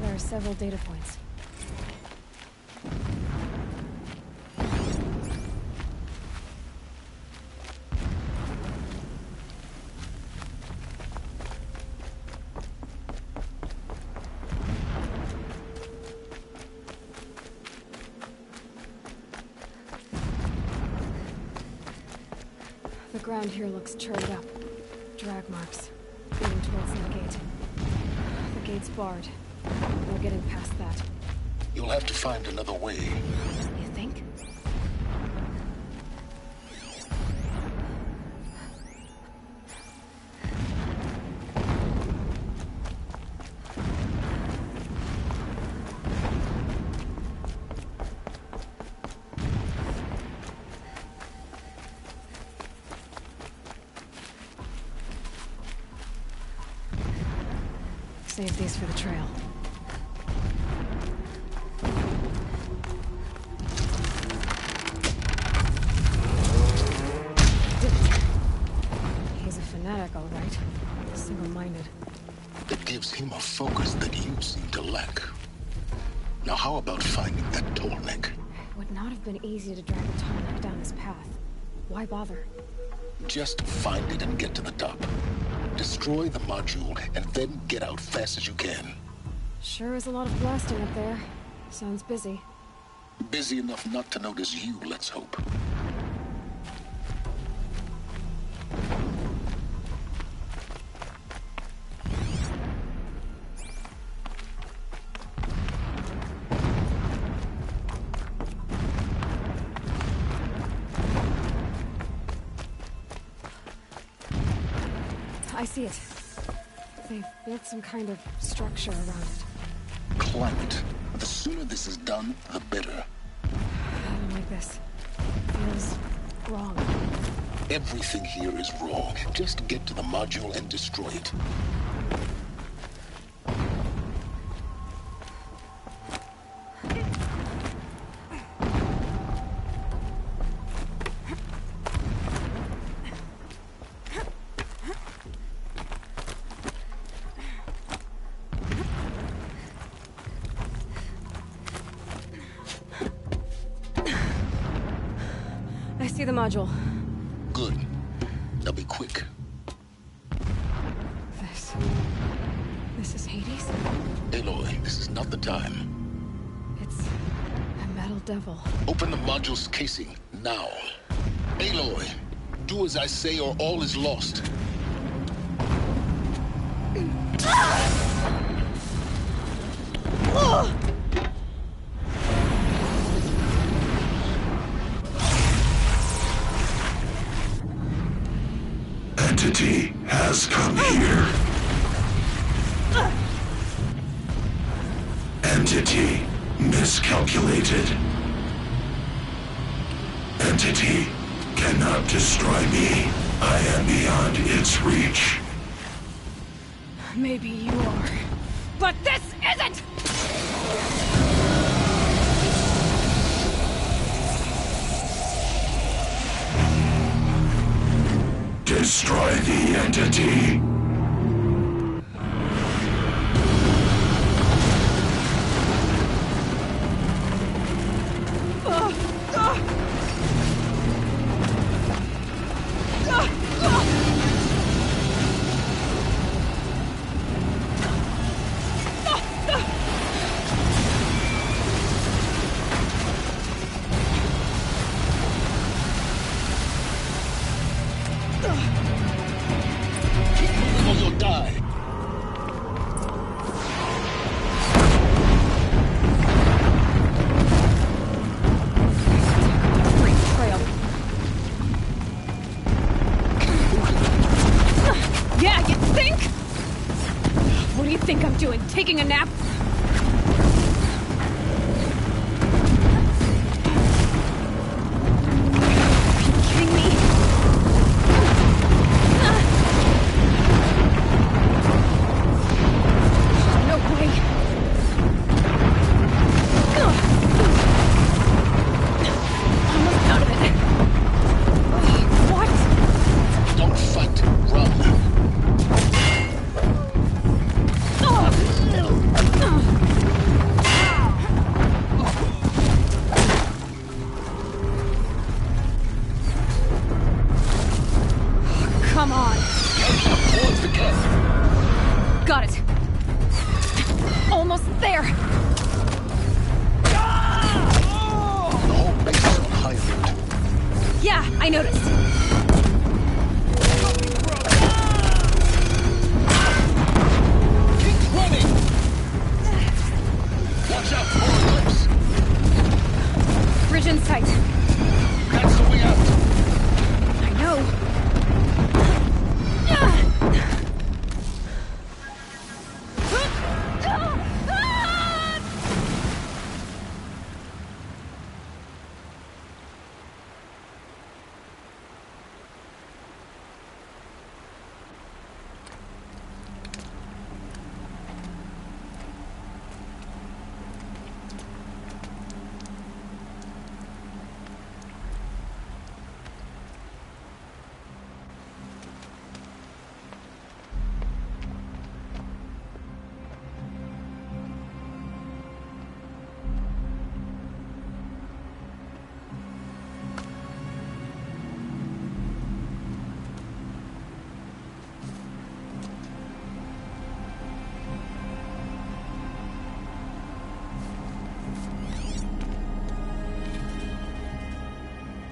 A: There are several data points. The ground here looks churned up. Drag marks. Leading towards the gate. The gate's barred. No getting past that.
O: You'll have to find another way.
A: You think? Save these for the trail. He's a fanatic, all right. Single-minded.
O: It gives him a focus that you seem to lack. Now how about finding that Tallneck?
A: It would not have been easy to drag a Tallneck down this path. Why bother?
O: Just find it and get to the top. Destroy the module, and then get out fast as you can.
A: Sure is a lot of blasting up there. Sounds busy.
O: Busy enough not to notice you, let's hope.
A: I see it. They've built some kind of structure around it.
O: Climb it. The sooner this is done, the better.
A: I don't like this. Feels wrong.
O: Everything here is wrong. Just get to the module and destroy it.
A: I see the module.
O: Good. Now be quick.
A: This is Hades?
O: Aloy, this is not the time.
A: It's a metal devil.
O: Open the module's casing, now. Aloy, do as I say or all is lost.
Q: Entity has come here. calculated. Entity cannot destroy me. I am beyond its reach.
A: Maybe you are. But this isn't!
Q: Destroy the entity.
A: Taking a nap?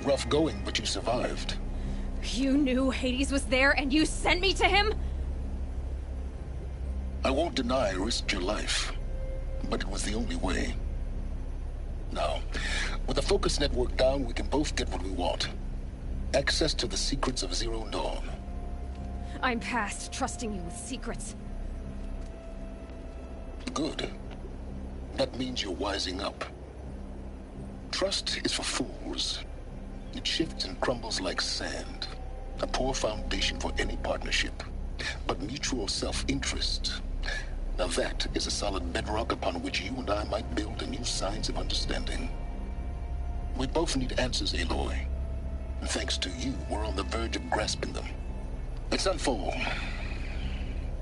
O: Rough going, but you survived.
A: You knew Hades was there and you sent me to him?
O: I won't deny I risked your life, but it was the only way. Now, with the focus network down, we can both get what we want. Access to the secrets of Zero Dawn.
A: I'm past trusting you with secrets.
O: Good. That means you're wising up. Trust is for fools. It shifts and crumbles like sand. A poor foundation for any partnership. But mutual self-interest, now that is a solid bedrock upon which you and I might build a new science of understanding. We both need answers, Aloy. And thanks to you, we're on the verge of grasping them. Let's unfold.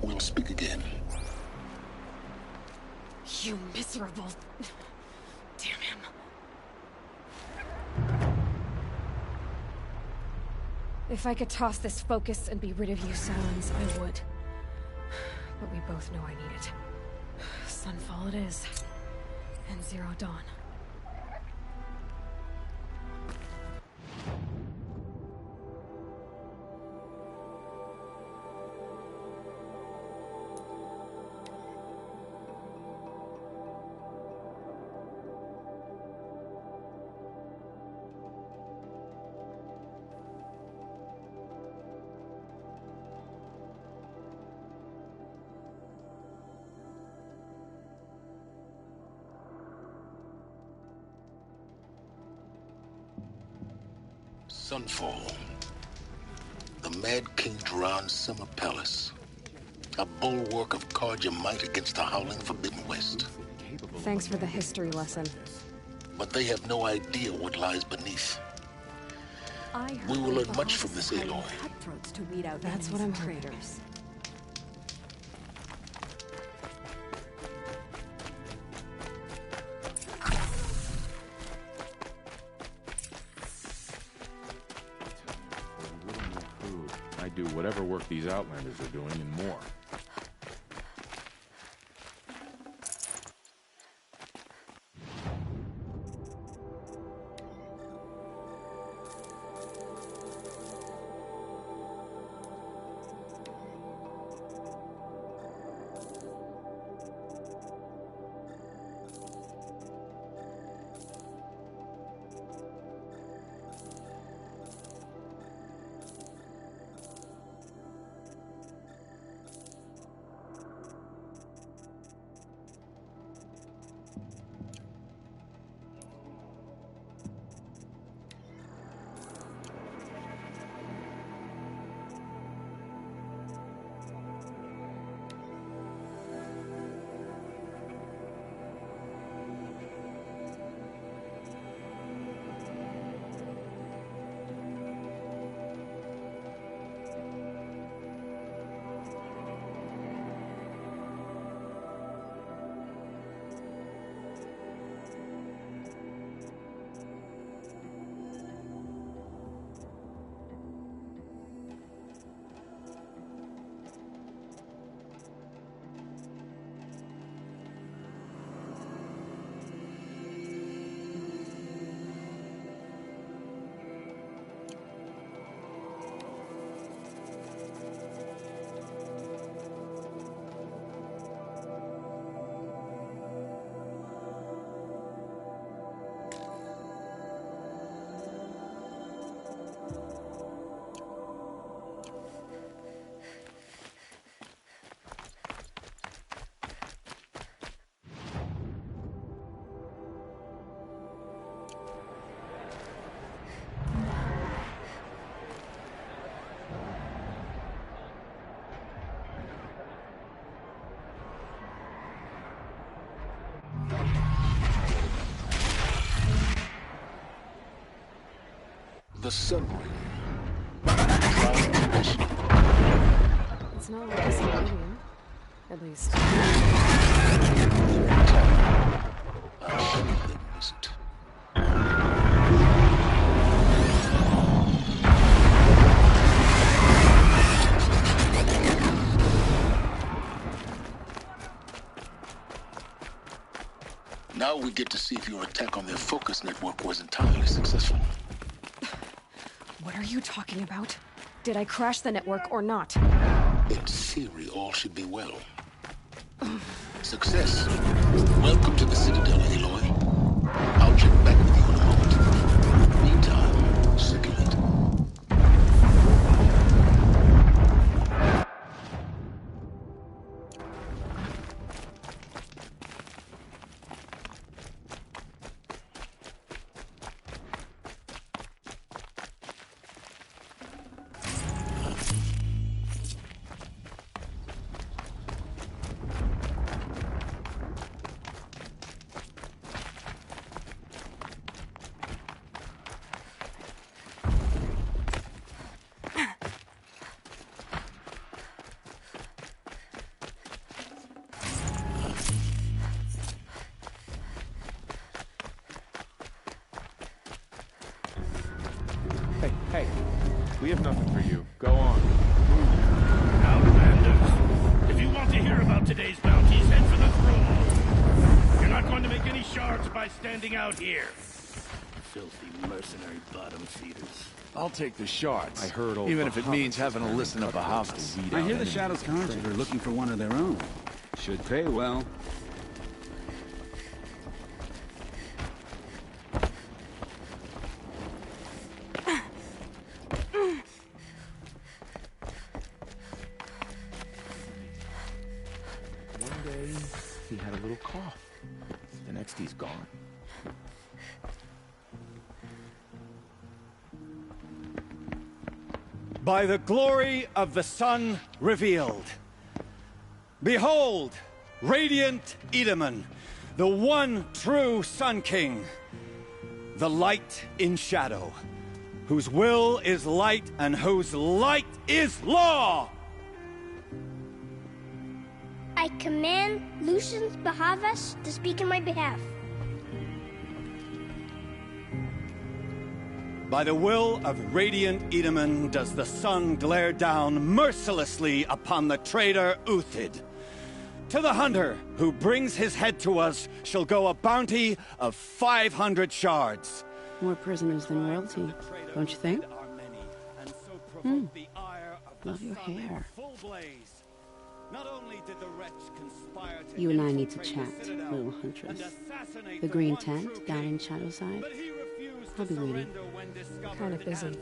O: We'll speak again.
A: You miserable... Damn him. If I could toss this focus and be rid of you, Sylens, I would. But we both know I need it. Sunfall it is. And Zero Dawn.
O: Sunfall. The Mad King Duran's summer palace. A bulwark of Carja might against the howling Forbidden West.
A: Thanks for the history lesson.
O: But they have no idea what lies beneath.
A: I heard
O: We will learn much from this, Aloy.
A: cutthroats to weed out. That's what I'm traitors.
D: I do whatever work these Outlanders are doing and more.
O: The Sun Ring.
A: It's not like a civilian. At least.
O: Now we get to see if your attack on their focus network was entirely successful.
A: What are you talking about? Did I crash the network or not?
O: In theory, all should be well. Success. Welcome to the Citadel, Aloy. I'll check back with you in a moment. Meantime, circulate.
D: Hey, we have nothing for you. Go on.
H: Outlanders, if you want to hear about today's bounties, head for the throne. You're not going to make any shards by standing out here. Filthy mercenary bottom feeders.
I: I'll take the shards.
D: I heard all
I: even if it means having to listen up a house to weed out.
M: I hear the Shadows Council are looking for one of their own. Should pay well.
D: One day, he had a little cough. The next, he's gone.
L: By the glory of the sun revealed. Behold, radiant Edaman, the one true Sun King. The light in shadow, whose will is light and whose light is law!
E: I command Lucius Bahavas to speak in my behalf.
L: By the will of radiant Edaman does the sun glare down mercilessly upon the traitor Uthid. To the hunter who brings his head to us shall go a bounty of 500 shards.
V: More prisoners than royalty, don't you think? Love your hair. You and I need to chat, little huntress. The green tent down in Shadowside. I'll be waiting.
A: Kind of busy.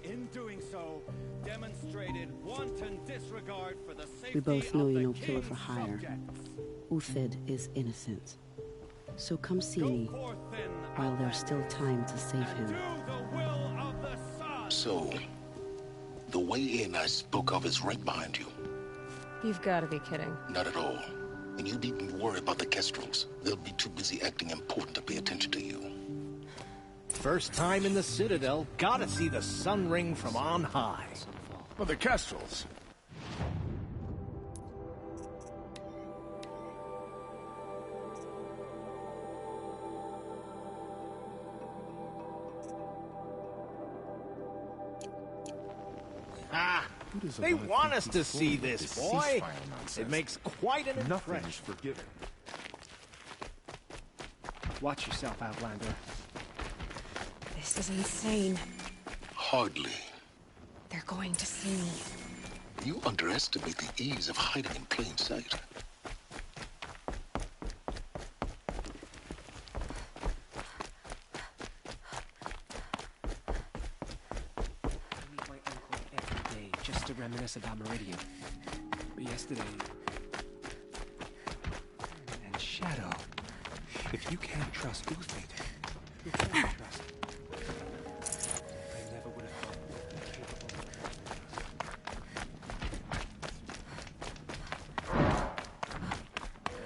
L: In doing so, demonstrated wanton disregard for the safety
V: We both know
L: of
V: you're
L: the
V: no killer for
L: king's
V: hire.
L: subjects.
V: Uthid is innocent. So come see me while there's still time to save him.
O: So, the way in I spoke of is right behind you.
A: You've got to be kidding.
O: Not at all. And you needn't worry about the Kestrels. They'll be too busy acting important to pay attention to you.
K: First time in the Citadel, gotta see the sun ring from on high.
D: Well, the Kestrels.
K: Ah, they want us to see this, boy. It makes quite an impression.
D: Nothing is forgiven.
G: Watch yourself, Outlander.
A: This is insane.
O: Hardly.
A: They're going to see me.
O: You underestimate the ease of hiding in plain sight.
G: Just to reminisce about Meridian. But yesterday... And Shadow. If you can't trust Uthid, who can you trust? I never would have thought you were capable.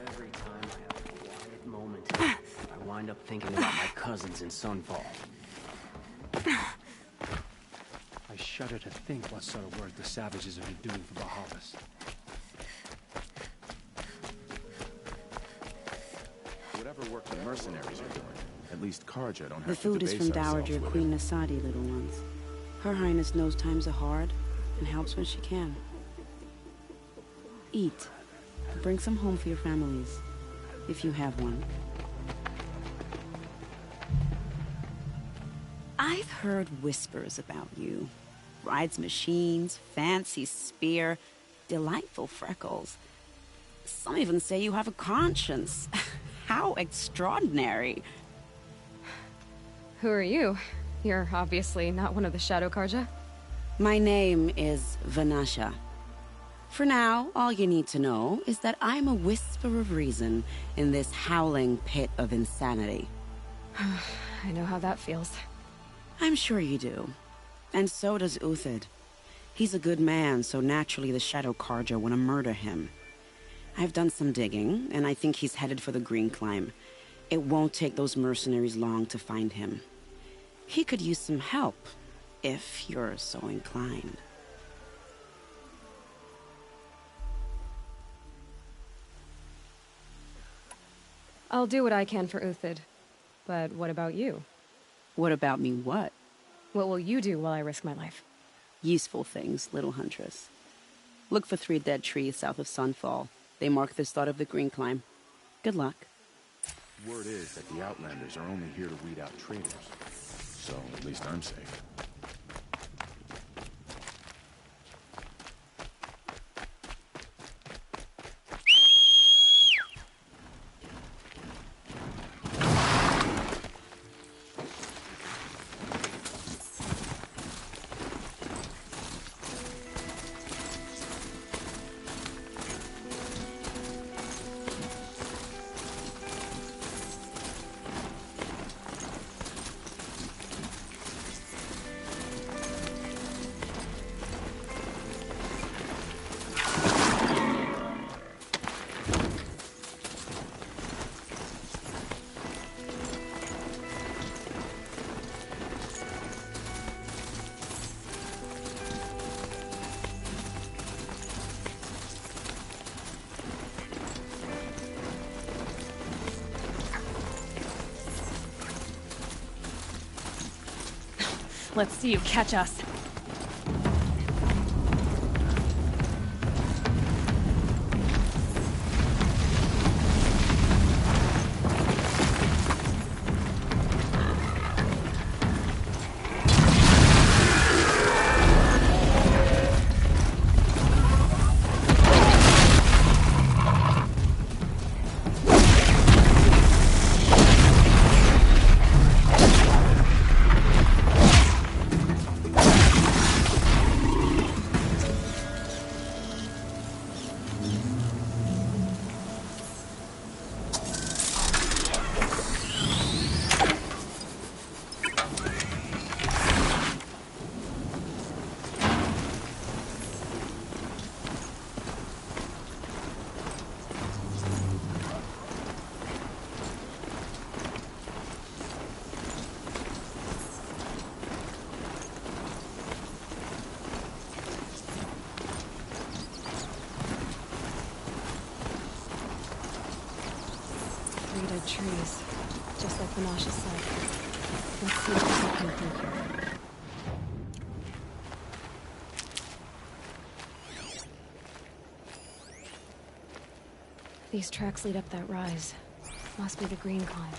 W: Every time I have a quiet moment, I wind up thinking about my cousins in Sunfall.
G: I shudder to think what sort of work the savages have been doing for Bahavas.
D: Whatever work the mercenaries are doing, at least Karja don't have
V: The food
D: to
V: is
D: debase
V: from Dowager
D: ourselves with
V: Queen Nasadi, little ones. Her Highness knows times are hard and helps when she can. Eat. Bring some home for your families, if you have one. I've heard whispers about you. Rides machines, fancy spear, delightful freckles. Some even say you have a conscience. How extraordinary.
A: Who are you? You're obviously not one of the Shadow Karja.
V: My name is Vanasha. For now, all you need to know is that I'm a whisper of reason in this howling pit of insanity.
A: I know how that feels.
V: I'm sure you do. And so does Uthid. He's a good man, so naturally the Shadow Karja want to murder him. I've done some digging, and I think he's headed for the Green Climb. It won't take those mercenaries long to find him. He could use some help, if you're so inclined.
A: I'll do what I can for Uthid. But what about you?
V: What about me what?
A: What will you do while I risk my life?
V: Useful things, little huntress. Look for 3 dead trees south of Sunfall. They mark the start of the Green Climb. Good luck.
D: Word is that the Outlanders are only here to weed out traitors. So, at least I'm safe.
A: Let's see you catch us. Dead trees, just like Menasha said. Let's see what we can do here. These tracks lead up that rise. Must be the green climb.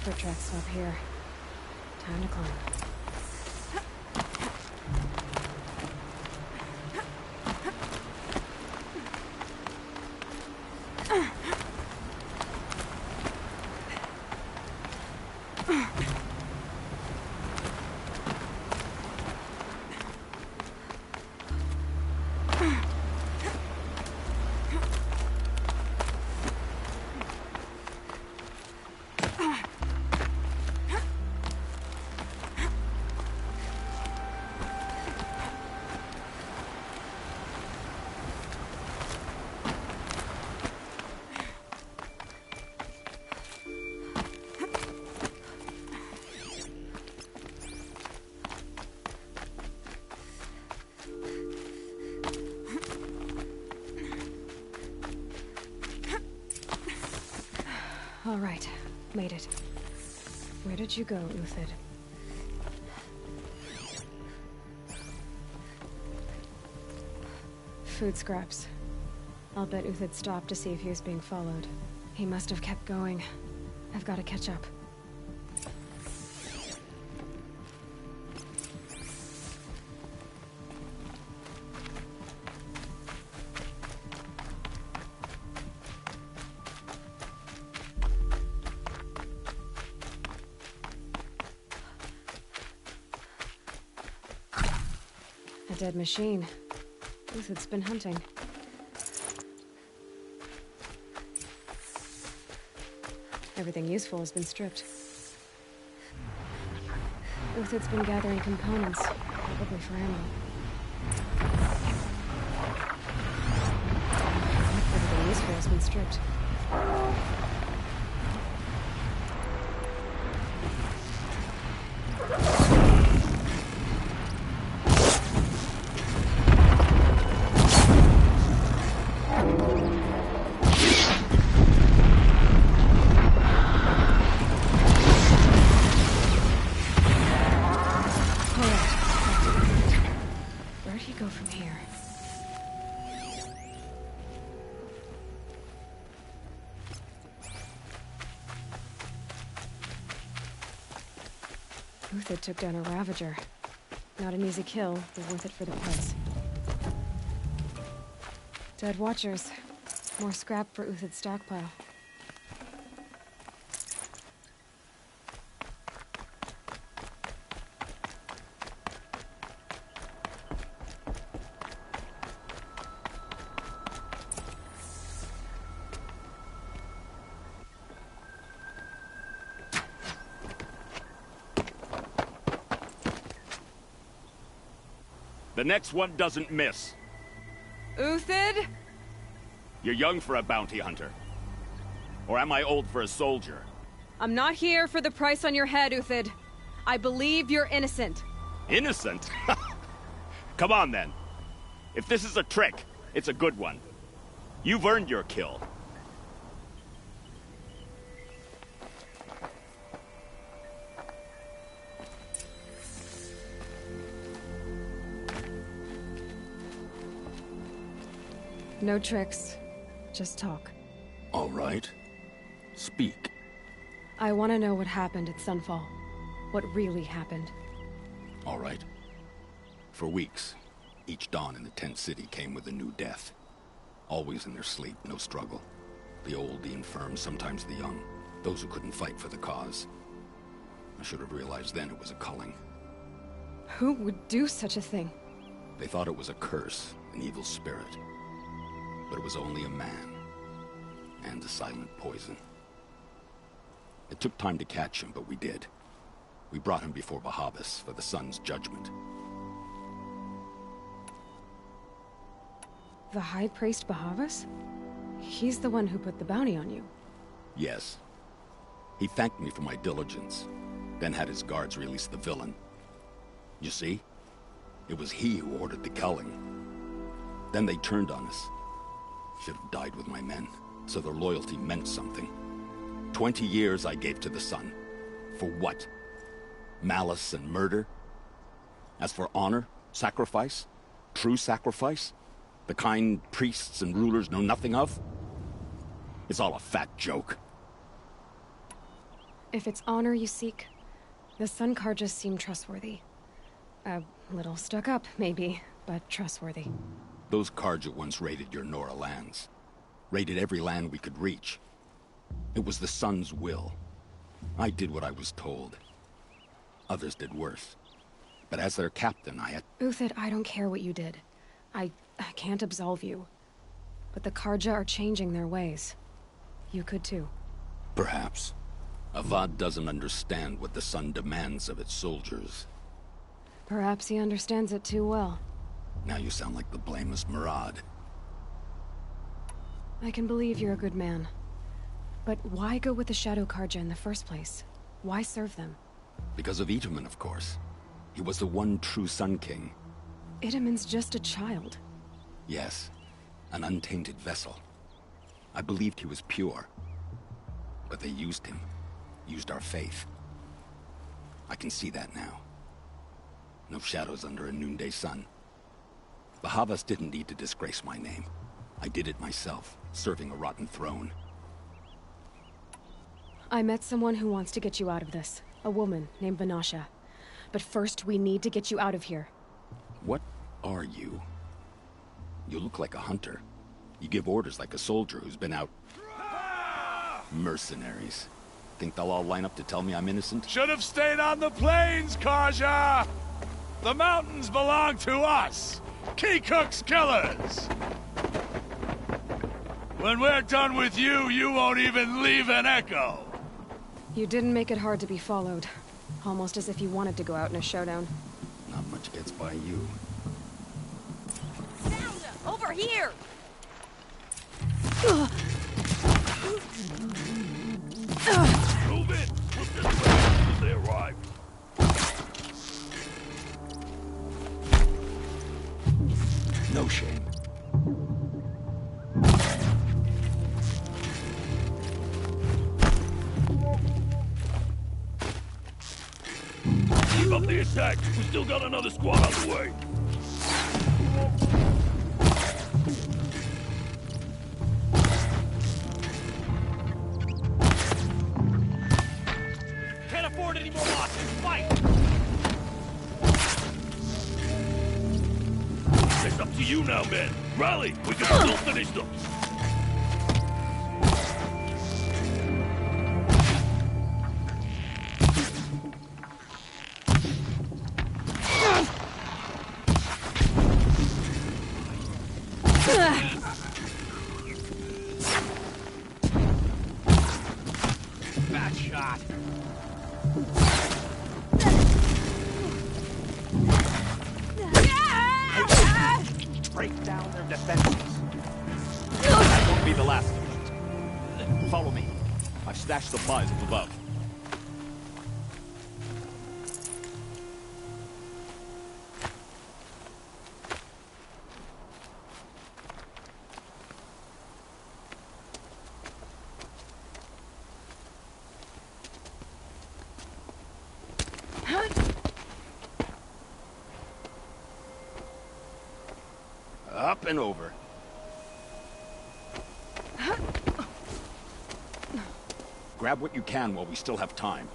A: Foot tracks up here. Time to climb. All right, made it. Where did you go, Uthid? Food scraps. I'll bet Uthid stopped to see if he was being followed. He must have kept going. I've got to catch up. A dead machine. Uthid's been hunting. Everything useful has been stripped. Uthid's been gathering components, probably for ammo. Everything useful has been stripped. Uthid took down a Ravager. Not an easy kill, but worth it for the price. Dead Watchers. More scrap for Uthid's stockpile.
F: The next one doesn't miss.
A: Uthid?
F: You're young for a bounty hunter. Or am I old for a soldier?
A: I'm not here for the price on your head, Uthid. I believe you're innocent.
F: Innocent? Come on, then. If this is a trick, it's a good one. You've earned your kill.
A: No tricks. Just talk.
M: All right. Speak.
A: I want to know what happened at Sunfall. What really happened.
M: All right. For weeks, each dawn in the tent city came with a new death. Always in their sleep, no struggle. The old, the infirm, sometimes the young. Those who couldn't fight for the cause. I should have realized then it was a culling.
A: Who would do such a thing?
M: They thought it was a curse, an evil spirit. But it was only a man. And a silent poison. It took time to catch him, but we did. We brought him before Bahavas for the sun's judgment.
A: The High Priest Bahavas? He's the one who put the bounty on you.
M: Yes. He thanked me for my diligence, then had his guards release the villain. You see? It was he who ordered the culling. Then they turned on us. Should have died with my men, so their loyalty meant something. 20 years I gave to the sun. For what? Malice and murder? As for honor, sacrifice, true sacrifice, the kind priests and rulers know nothing of? It's all a fat joke.
A: If it's honor you seek, the Sun Carjas seem trustworthy. A little stuck up, maybe, but trustworthy.
M: Those Carja once raided your Nora lands. Raided every land we could reach. It was the Sun's will. I did what I was told. Others did worse. But as their captain, I had...
A: Uthid, I don't care what you did. I can't absolve you. But the Carja are changing their ways. You could too.
M: Perhaps. Avad doesn't understand what the Sun demands of its soldiers.
A: Perhaps he understands it too well.
M: Now you sound like the blameless Murad.
A: I can believe you're a good man. But why go with the Shadow Carja in the first place? Why serve them?
M: Because of Itamen, of course. He was the one true Sun King.
A: Itamen's just a child.
M: Yes, an untainted vessel. I believed he was pure. But they used him. Used our faith. I can see that now. No shadows under a noonday sun. Bahavas didn't need to disgrace my name. I did it myself, serving a rotten throne.
A: I met someone who wants to get you out of this. A woman named Vanasha. But first, we need to get you out of here.
M: What are you? You look like a hunter. You give orders like a soldier who's been out... Mercenaries. Think they'll all line up to tell me I'm innocent?
I: Should have stayed on the plains, Carja! The mountains belong to us! Keecook's killers! When we're done with you, you won't even leave an echo!
A: You didn't make it hard to be followed. Almost as if you wanted to go out in a showdown.
M: Not much gets by you.
N: Over here!
H: Move it! Look this way as they arrive.
M: No shame.
H: Keep up the attack. We still got another squad on the way.
I: Can't afford any more losses. Fight!
H: It's up to you now, men. Rally! We can still finish them.
I: Bad shot.
N: Break down their
F: defenses. That won't be the last of it. Follow me. I've stashed supplies up above. Up and over. Grab what you can while we still have time.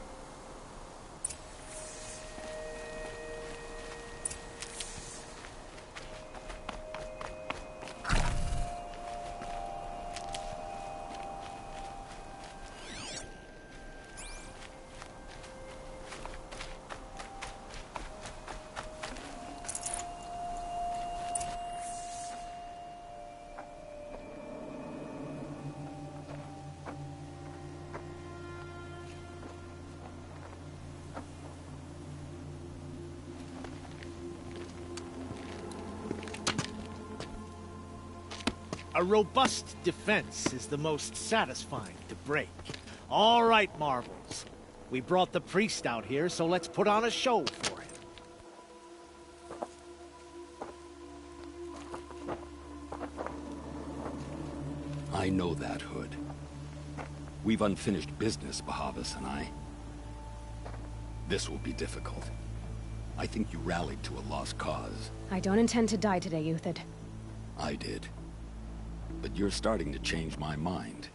K: A robust defense is the most satisfying to break. All right, Marvels. We brought the priest out here, so let's put on a show for him.
M: I know that, Hood. We've unfinished business, Bahavas and I. This will be difficult. I think you rallied to a lost cause.
A: I don't intend to die today, Uthid.
M: I did. But you're starting to change my mind.